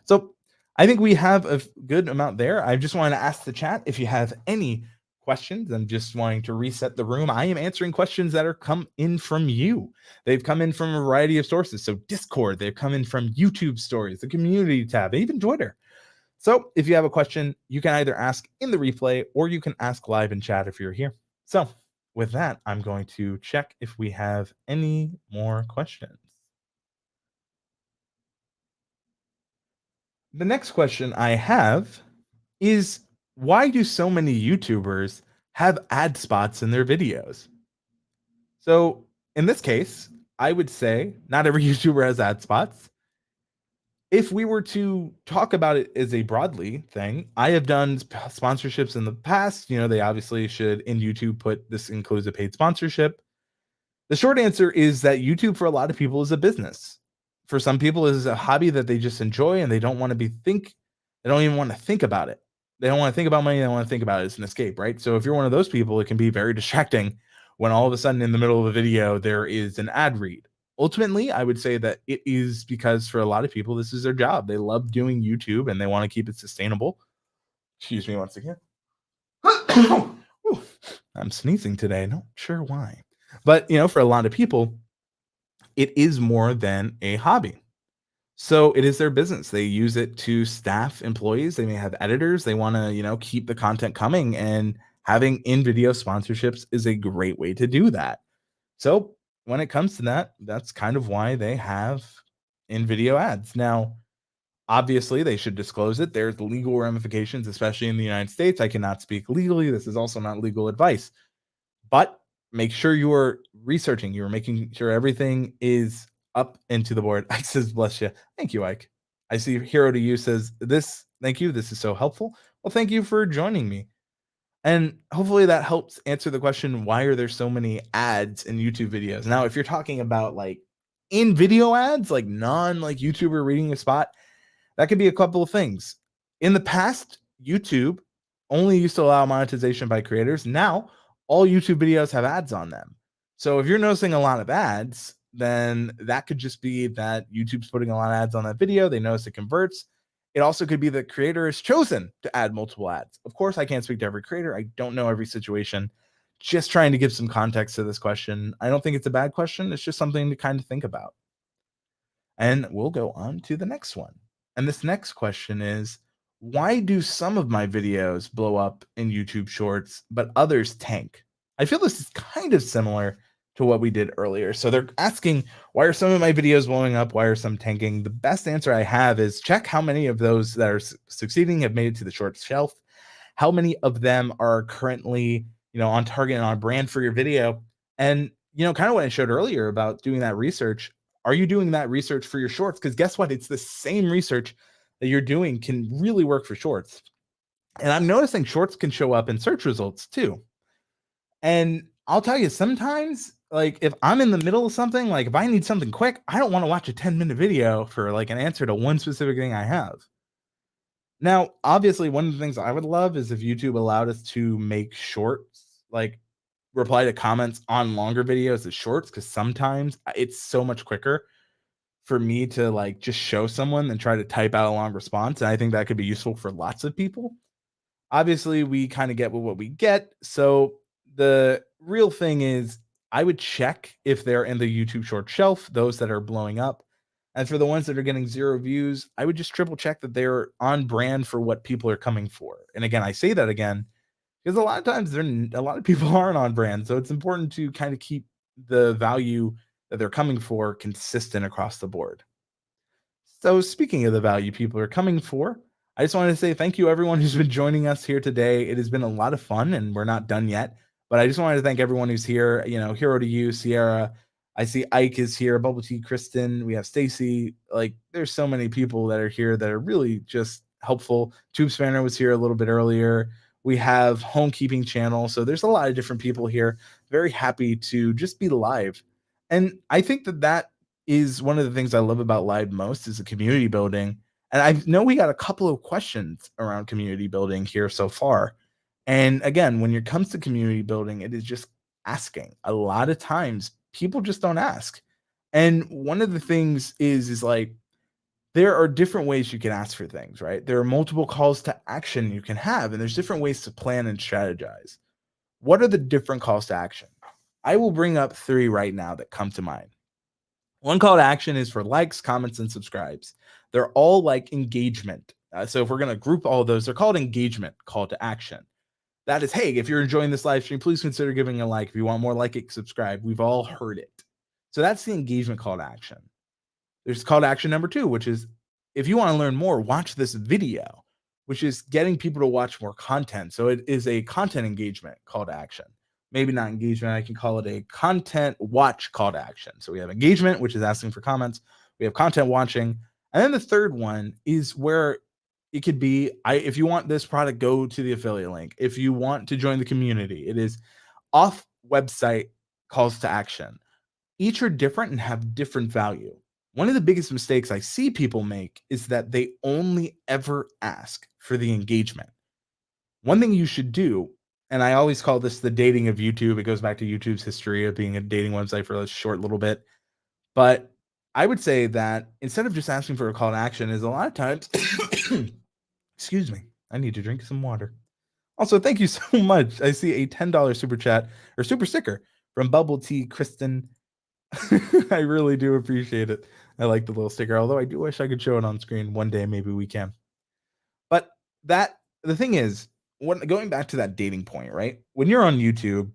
So I think we have a good amount there. I just want to ask the chat if you have any questions. I'm just wanting to reset the room. I am answering questions that are come in from you. They've come in from a variety of sources. So Discord, they've come in from YouTube stories, the community tab, even Twitter. So if you have a question, you can either ask in the replay or you can ask live in chat if you're here. So with that, I'm going to check if we have any more questions. The next question I have is, why do so many YouTubers have ad spots in their videos? So in this case, I would say not every YouTuber has ad spots. If we were to talk about it as a broadly thing, I have done sponsorships in the past. They obviously should in YouTube put this includes a paid sponsorship. The short answer is that YouTube for a lot of people is a business. For some people, it is a hobby that they just enjoy and they don't want to they don't even want to think about it. They don't want to think about money, they don't want to think about it as an escape, right? So if you're one of those people, it can be very distracting when all of a sudden in the middle of a video there is an ad read. Ultimately, I would say that it is because for a lot of people, this is their job. They love doing YouTube and they want to keep it sustainable. Excuse me once again. I'm sneezing today. Not sure why. But, for a lot of people, it is more than a hobby. So it is their business. They use it to staff employees. They may have editors. They want to, keep the content coming, and having in-video sponsorships is a great way to do that. So when it comes to that, that's kind of why they have in-video ads. Now, obviously, they should disclose it. There's legal ramifications, especially in the United States. I cannot speak legally. This is also not legal advice. But make sure you are researching. You're making sure everything is up into the board. Ike says, bless you. Thank you, Ike. I see Hero to You says, thank you. This is so helpful. Well, thank you for joining me. And hopefully that helps answer the question, why are there so many ads in YouTube videos? Now, if you're talking about like in video ads, like like YouTuber reading a spot, that could be a couple of things. In the past, YouTube only used to allow monetization by creators. Now, all YouTube videos have ads on them. So if you're noticing a lot of ads, then that could just be that YouTube's putting a lot of ads on that video. They notice it converts. It also could be the creator has chosen to add multiple ads. Of course, I can't speak to every creator. I don't know every situation. Just trying to give some context to this question. I don't think it's a bad question. It's just something to kind of think about. And we'll go on to the next one. And this next question is, why do some of my videos blow up in YouTube Shorts, but others tank? I feel this is kind of similar to what we did earlier. So they're asking, why are some of my videos blowing up? Why are some tanking? The best answer I have is check how many of those that are succeeding have made it to the Shorts shelf. How many of them are currently, on target and on brand for your video? And, kind of what I showed earlier about doing that research. Are you doing that research for your shorts? Because guess what? It's the same research that you're doing can really work for shorts. And I'm noticing shorts can show up in search results too. And I'll tell you, sometimes, like if I'm in the middle of something, like if I need something quick, I don't want to watch a 10-minute video for like an answer to one specific thing I have. Now, obviously, one of the things I would love is if YouTube allowed us to make shorts, like reply to comments on longer videos as shorts, because sometimes it's so much quicker for me to like just show someone than try to type out a long response. And I think that could be useful for lots of people. Obviously, we kind of get what we get. So the real thing is I would check if they're in the YouTube short shelf, those that are blowing up. And for the ones that are getting 0 views, I would just triple check that they're on brand for what people are coming for. And again, I say that again, because a lot of times a lot of people aren't on brand. So it's important to kind of keep the value that they're coming for consistent across the board. So, speaking of the value people are coming for, I just wanted to say thank you everyone who's been joining us here today. It has been a lot of fun and we're not done yet. But I just wanted to thank everyone who's here. Hero to you, Sierra. I see Ike is here, Bubble Tea, Kristen. We have Stacy. Like, there's so many people that are here that are really just helpful. Tube Spanner was here a little bit earlier. We have Homekeeping Channel. So there's a lot of different people here. Very happy to just be live. And I think that is one of the things I love about live most is the community building. And I know we got a couple of questions around community building here so far. And again, when it comes to community building, it is just asking. A lot of times people just don't ask. And one of the things is like there are different ways you can ask for things, right? There are multiple calls to action you can have, and there's different ways to plan and strategize. What are the different calls to action? I will bring up 3 right now that come to mind. One call to action is for likes, comments, and subscribes. They're all like engagement. So if we're going to group all of those, they're called engagement call to action. That is, hey, if you're enjoying this live stream, please consider giving a like. If you want more, like it, subscribe. We've all heard it. So that's the engagement call to action. There's call to action number 2, which is if you want to learn more, watch this video, which is getting people to watch more content. So it is a content engagement call to action. Maybe not engagement. I can call it a content watch call to action. So we have engagement, which is asking for comments. We have content watching. And then the third one is where it could be, if you want this product, go to the affiliate link. If you want to join the community, it is off website calls to action. Each are different and have different value. One of the biggest mistakes I see people make is that they only ever ask for the engagement. One thing you should do, and I always call this the dating of YouTube. It goes back to YouTube's history of being a dating website for a short little bit. But I would say that instead of just asking for a call to action is a lot of times, excuse me, I need to drink some water. Also, thank you so much. I see a $10 super chat or super sticker from Bubble Tea Kristen. I really do appreciate it. I like the little sticker, although I do wish I could show it on screen one day. Maybe we can. But the thing is, going back to that dating point, right? When you're on YouTube,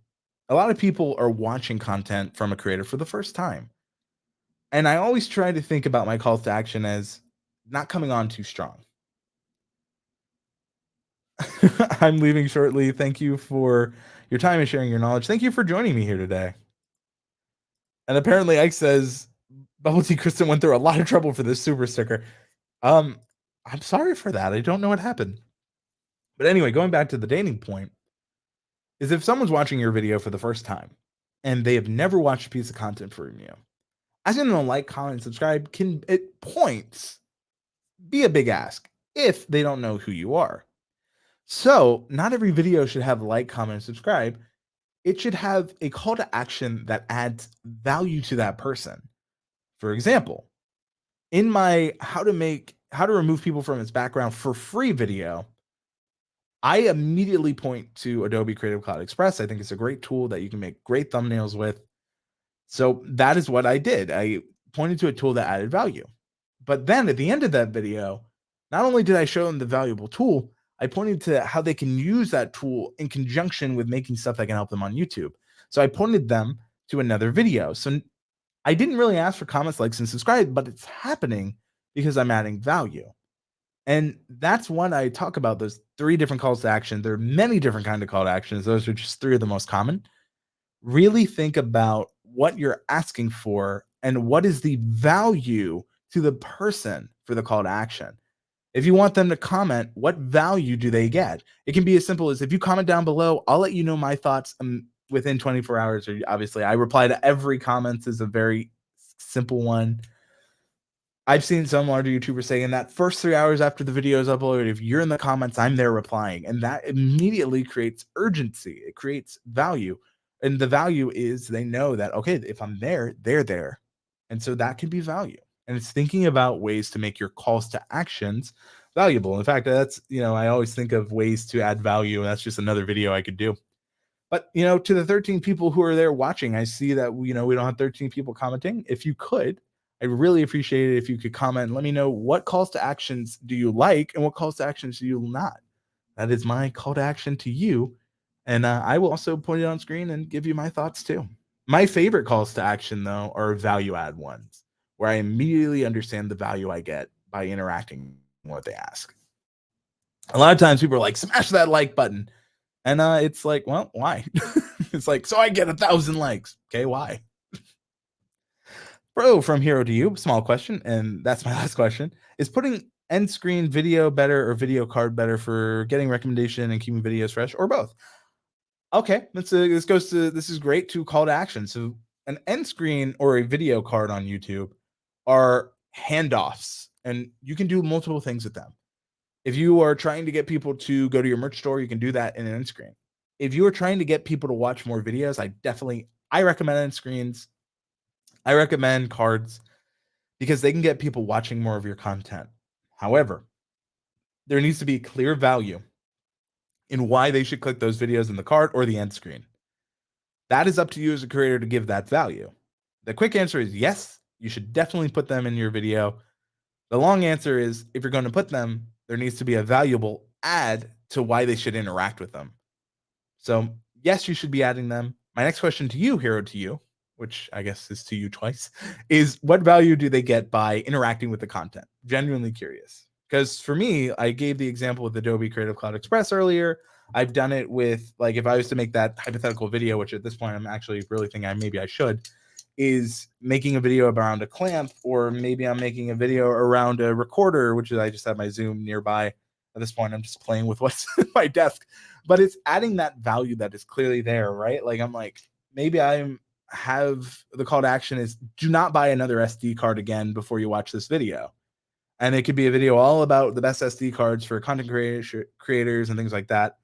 a lot of people are watching content from a creator for the first time. And I always try to think about my calls to action as not coming on too strong. I'm leaving shortly. Thank you for your time and sharing your knowledge. Thank you for joining me here today. And apparently Ike says Bubble Tea Kristen went through a lot of trouble for this super sticker. I'm sorry for that. I don't know what happened. But anyway, going back to the dating point, is if someone's watching your video for the first time and they have never watched a piece of content from you, asking them to like, comment, and subscribe can, at points, be a big ask if they don't know who you are. So not every video should have like, comment, and subscribe. It should have a call to action that adds value to that person. For example, in my how to remove people from its background for free video, I immediately point to Adobe Creative Cloud Express. I think it's a great tool that you can make great thumbnails with. So that is what I did. I pointed to a tool that added value. But then at the end of that video, not only did I show them the valuable tool, I pointed to how they can use that tool in conjunction with making stuff that can help them on YouTube. So I pointed them to another video. So I didn't really ask for comments, likes, and subscribe, but it's happening because I'm adding value. And that's when I talk about those 3 different calls to action. There are many different kinds of call to actions. Those are just 3 of the most common. Really think about what you're asking for and what is the value to the person for the call to action. If you want them to comment, what value do they get? It can be as simple as if you comment down below, I'll let you know my thoughts within 24 hours. Or obviously, I reply to every comment is a very simple one. I've seen some larger YouTubers say in that first 3 hours after the video is uploaded, if you're in the comments, I'm there replying. And that immediately creates urgency. It creates value. And the value is they know that, okay, if I'm there, they're there. And so that can be value. And it's thinking about ways to make your calls to actions valuable. In fact, that's, I always think of ways to add value. And that's just another video I could do. But, to the 13 people who are there watching, I see that, we don't have 13 people commenting. If you could, I really appreciate it if you could comment and let me know what calls to actions do you like and what calls to actions do you not. That is my call to action to you. And I will also point it on screen and give you my thoughts too. My favorite calls to action, though, are value add ones, where I immediately understand the value I get by interacting with what they ask. A lot of times people are like, smash that like button. And it's like, well, why? It's like, so I get 1,000 likes. Okay, why? Bro, from hero to you, small question, and that's my last question. Is putting end screen video better or video card better for getting recommendation and keeping videos fresh, or both? Okay, this is great to call to action. So an end screen or a video card on YouTube are handoffs, and you can do multiple things with them. If you are trying to get people to go to your merch store, you can do that in an end screen. If you are trying to get people to watch more videos, I recommend end screens. I recommend cards because they can get people watching more of your content. However, there needs to be clear value in why they should click those videos in the card or the end screen. That is up to you as a creator to give that value. The quick answer is yes, you should definitely put them in your video. The long answer is if you're going to put them, there needs to be a valuable ad to why they should interact with them. So yes, you should be adding them. My next question to you, hero to you, which I guess is to you twice, is what value do they get by interacting with the content? Genuinely curious. Because for me, I gave the example with Adobe Creative Cloud Express earlier. I've done it with, like, if I was to make that hypothetical video, which at this point I'm actually really thinking maybe I should, is making a video around a clamp, or maybe I'm making a video around a recorder, which is I just have my Zoom nearby. At this point, I'm just playing with what's in my desk, but it's adding that value that is clearly there, right? Like I'm like, maybe have the call to action is do not buy another SD card again before you watch this video. And it could be a video all about the best SD cards for content creators and things like that.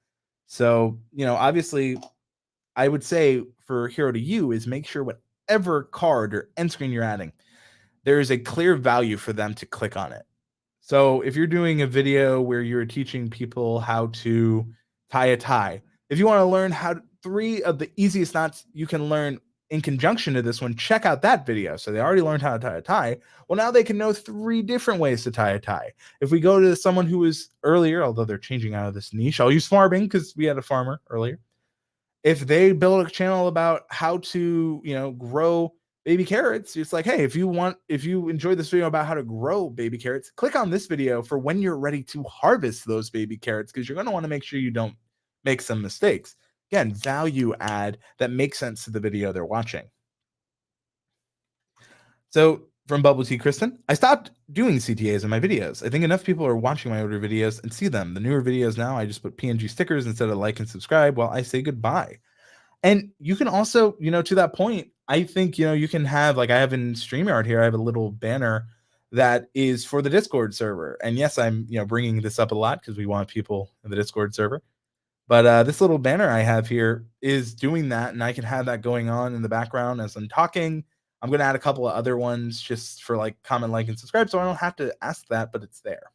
So, obviously I would say for hero to you is make sure whatever card or end screen you're adding, there is a clear value for them to click on it. So if you're doing a video where you're teaching people how to tie a tie, if you want to learn 3 of the easiest knots you can learn in conjunction to this one, check out that video. So they already learned how to tie a tie. Well, now they can know 3 different ways to tie a tie. If we go to someone who was earlier, although they're changing out of this niche, I'll use farming because we had a farmer earlier. If they build a channel about how to, grow baby carrots, it's like, hey, if you enjoy this video about how to grow baby carrots, click on this video for when you're ready to harvest those baby carrots, because you're going to want to make sure you don't make some mistakes. Again, value add that makes sense to the video they're watching. So from Bubble Tea Kristen, I stopped doing CTAs in my videos. I think enough people are watching my older videos and see them. The newer videos now, I just put PNG stickers instead of like and subscribe while I say goodbye. And you can also, to that point, I think, you can have, like I have in StreamYard here, I have a little banner that is for the Discord server. And yes, I'm, bringing this up a lot because we want people in the Discord server. But this little banner I have here is doing that, and I can have that going on in the background as I'm talking. I'm going to add a couple of other ones just for like comment, like, and subscribe, so I don't have to ask that, but it's there.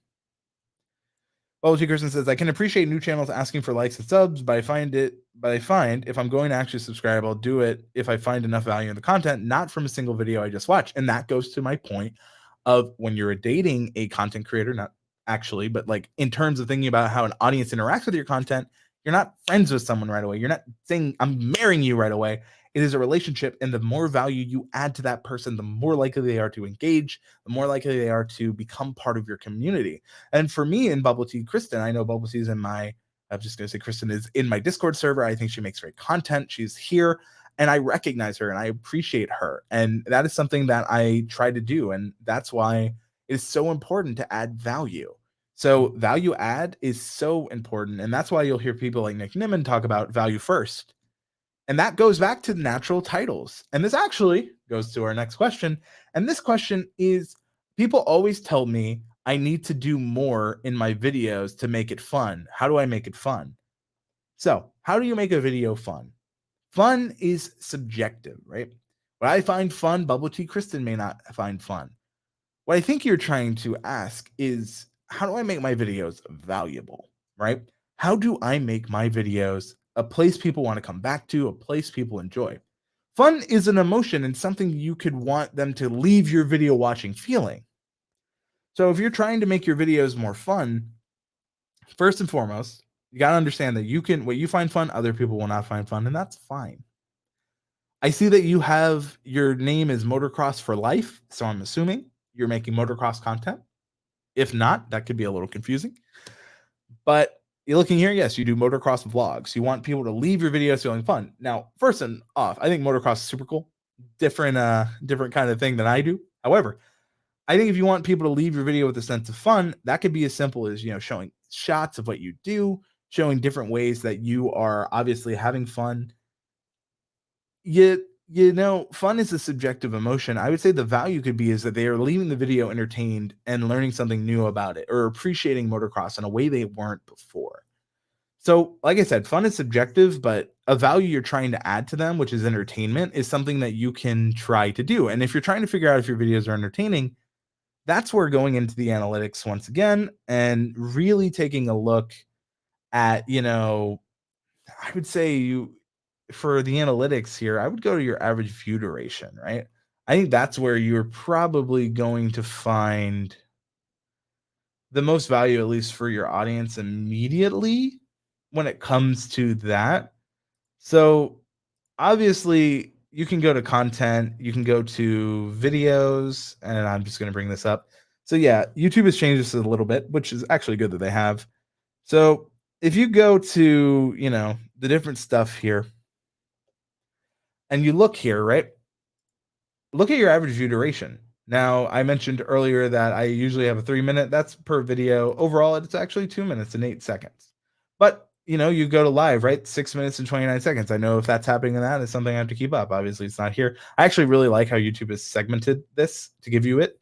Well, T. Kirsten says, I can appreciate new channels asking for likes and subs, but I find if I'm going to actually subscribe, I'll do it if I find enough value in the content, not from a single video I just watched. And that goes to my point of when you're dating a content creator, not actually, but like in terms of thinking about how an audience interacts with your content, you're not friends with someone right away. You're not saying I'm marrying you right away. It is a relationship, and the more value you add to that person, the more likely they are to engage, the more likely they are to become part of your community. And for me in Bubble Tea, Kristen, I know Bubble Tea is I'm just going to say Kristen is in my Discord server. I think she makes great content. She's here, and I recognize her, and I appreciate her. And that is something that I try to do, and that's why it is so important to add value. So value add is so important, and that's why you'll hear people like Nick Nimmin talk about value first. And that goes back to natural titles. And this actually goes to our next question. And this question is, people always tell me I need to do more in my videos to make it fun. How do I make it fun? So how do you make a video fun? Fun is subjective, right? What I find fun, Bubble Tea Kristen may not find fun. What I think you're trying to ask is, how do I make my videos valuable, right? How do I make my videos a place people want to come back to, a place people enjoy? Fun is an emotion and something you could want them to leave your video watching feeling. So if you're trying to make your videos more fun, first and foremost, you got to understand that what you find fun, other people will not find fun, and that's fine. I see that you have your name is Motocross for Life, so I'm assuming you're making motocross content. If not, that could be a little confusing. But you're looking here, yes, you do motocross vlogs. You want people to leave your videos feeling fun. Now, first and off, I think motocross is super cool. Different kind of thing than I do. However, I think if you want people to leave your video with a sense of fun, that could be as simple as, showing shots of what you do, showing different ways that you are obviously having fun. Fun is a subjective emotion. I would say the value could be is that they are leaving the video entertained and learning something new about it or appreciating motocross in a way they weren't before. So, like I said, fun is subjective, but a value you're trying to add to them, which is entertainment, is something that you can try to do. And if you're trying to figure out if your videos are entertaining, that's where going into the analytics once again and really taking a look at, I would say for the analytics here, I would go to your average view duration, right? I think that's where you're probably going to find the most value, at least for your audience immediately when it comes to that. So obviously you can go to content, you can go to videos, and I'm just going to bring this up. So yeah, YouTube has changed this a little bit, which is actually good that they have. So if you go to, the different stuff here and you look here, right? Look at your average view duration. Now, I mentioned earlier that I usually have a 3-minute, that's per video. Overall, it's actually 2 minutes and 8 seconds. But, you go to live, right? 6 minutes and 29 seconds. I know if that's happening in that, it's something I have to keep up. Obviously, it's not here. I actually really like how YouTube has segmented this to give you it.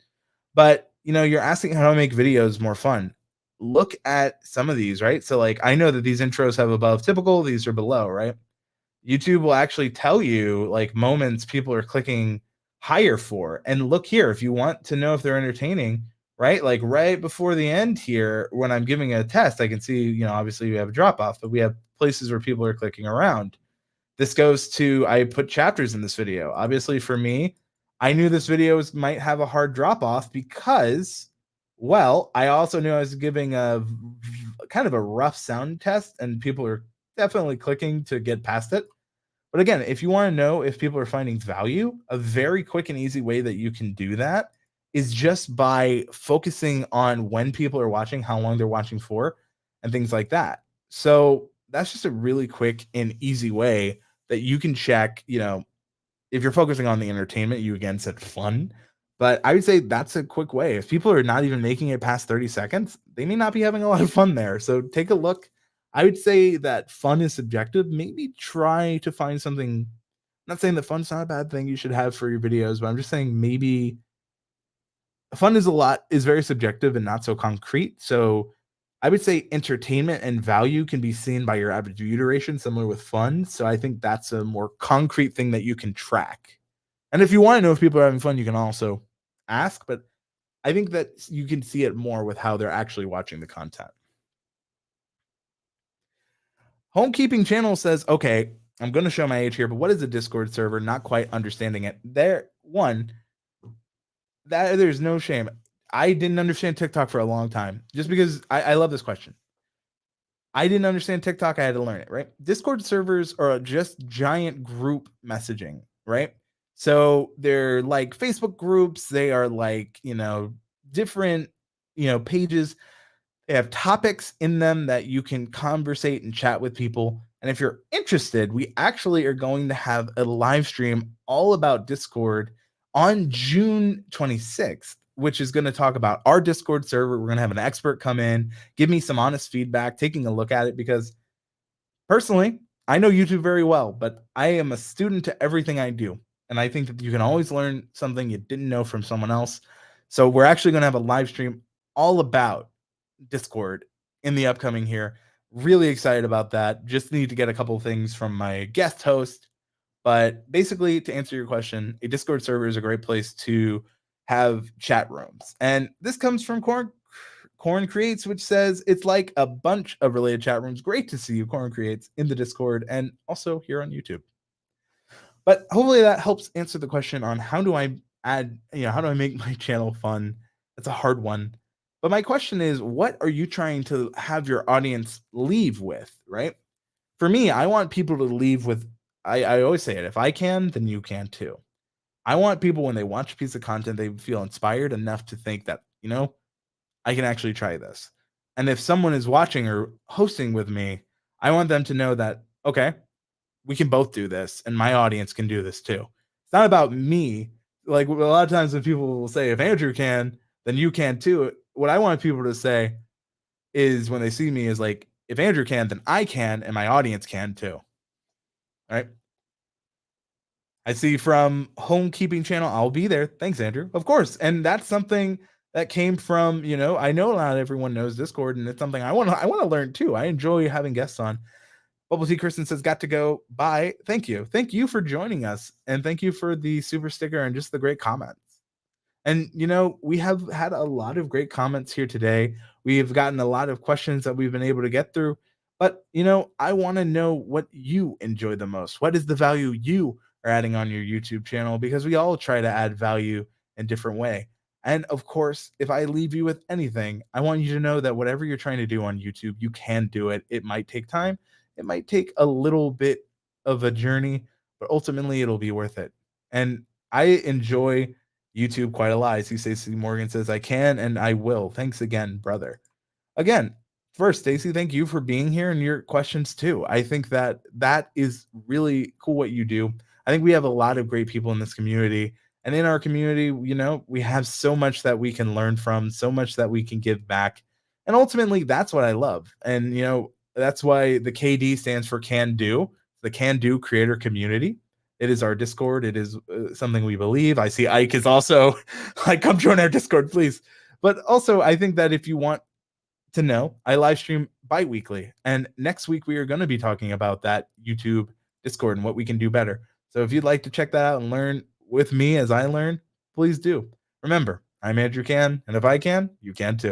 But, you're asking how to make videos more fun. Look at some of these, right? So, like, I know that these intros have above typical, these are below, right? YouTube will actually tell you like moments people are clicking higher for. And look here, if you want to know if they're entertaining, right? Like right before the end here, when I'm giving a test, I can see, obviously we have a drop off, but we have places where people are clicking around. This goes to, I put chapters in this video. Obviously for me, I knew this video might have a hard drop off because, well, I also knew I was giving a kind of a rough sound test and people are definitely clicking to get past it. But again, if you want to know if people are finding value, a very quick and easy way that you can do that is just by focusing on when people are watching, how long they're watching for, and things like that. So that's just a really quick and easy way that you can check, if you're focusing on the entertainment, you again said fun. But I would say that's a quick way. If people are not even making it past 30 seconds, they may not be having a lot of fun there. So take a look. I would say that fun is subjective. Maybe try to find something. I'm not saying that fun's not a bad thing you should have for your videos, but I'm just saying maybe fun is very subjective and not so concrete. So I would say entertainment and value can be seen by your average view duration, similar with fun. So I think that's a more concrete thing that you can track. And if you want to know if people are having fun, you can also ask, but I think that you can see it more with how they're actually watching the content. Homekeeping Channel says, okay, I'm going to show my age here, but what is a Discord server? Not quite understanding it. There's no shame. I didn't understand TikTok for a long time just because I love this question. I didn't understand TikTok. I had to learn it, right? Discord servers are just giant group messaging, right? So they're like Facebook groups. They are like, different, pages. They have topics in them that you can conversate and chat with people. And if you're interested, we actually are going to have a live stream all about Discord on June 26th, which is going to talk about our Discord server. We're going to have an expert come in, give me some honest feedback, taking a look at it, because personally, I know YouTube very well, but I am a student to everything I do. And I think that you can always learn something you didn't know from someone else. So we're actually going to have a live stream all about Discord in the upcoming here. Really excited about that. Just need to get a couple of things from my guest host. But basically, to answer your question, a Discord server is a great place to have chat rooms. And this comes from Corn Creates, which says it's like a bunch of related chat rooms. Great to see you, Corn Creates, in the Discord and also here on YouTube. But hopefully that helps answer the question on how do I make my channel fun? That's a hard one. But my question is, what are you trying to have your audience leave with, right? For me, I want people to leave with I always say it, if I can, then you can too. I want people when they watch a piece of content, they feel inspired enough to think that, I can actually try this. And if someone is watching or hosting with me, I want them to know that, okay, we can both do this and my audience can do this too. It's not about me. Like a lot of times when people will say, if Andrew can, then you can too. What I want people to say is when they see me is like, if Andrew can, then I can and my audience can too. Right. I see from Homekeeping Channel, I'll be there. Thanks, Andrew. Of course. And that's something that came from, I know not everyone knows Discord, and it's something I want to learn too. I enjoy having guests on. Bubble Tea Kristen says, got to go. Bye. Thank you. Thank you for joining us. And thank you for the super sticker and just the great comments. And, we have had a lot of great comments here today. We've gotten a lot of questions that we've been able to get through. But, I want to know what you enjoy the most. What is the value you are adding on your YouTube channel? Because we all try to add value in different way. And of course, if I leave you with anything, I want you to know that whatever you're trying to do on YouTube, you can do it. It might take time. It might take a little bit of a journey, but ultimately it'll be worth it. And I enjoy YouTube quite a lot. I see Stacey Morgan says, I can and I will. Thanks again, brother. Again, first, Stacey, thank you for being here and your questions too. I think that is really cool what you do. I think we have a lot of great people in this community. And in our community, we have so much that we can learn from, so much that we can give back. And ultimately, that's what I love. And, that's why the KD stands for Can Do, the Can Do Creator Community. It is our Discord. It is something we believe. I see Ike is also like, come join our Discord, please. But also, I think that if you want to know, I live stream bi-weekly. And next week, we are going to be talking about that YouTube Discord and what we can do better. So if you'd like to check that out and learn with me as I learn, please do. Remember, I'm Andrew Can, and if I can, you can too.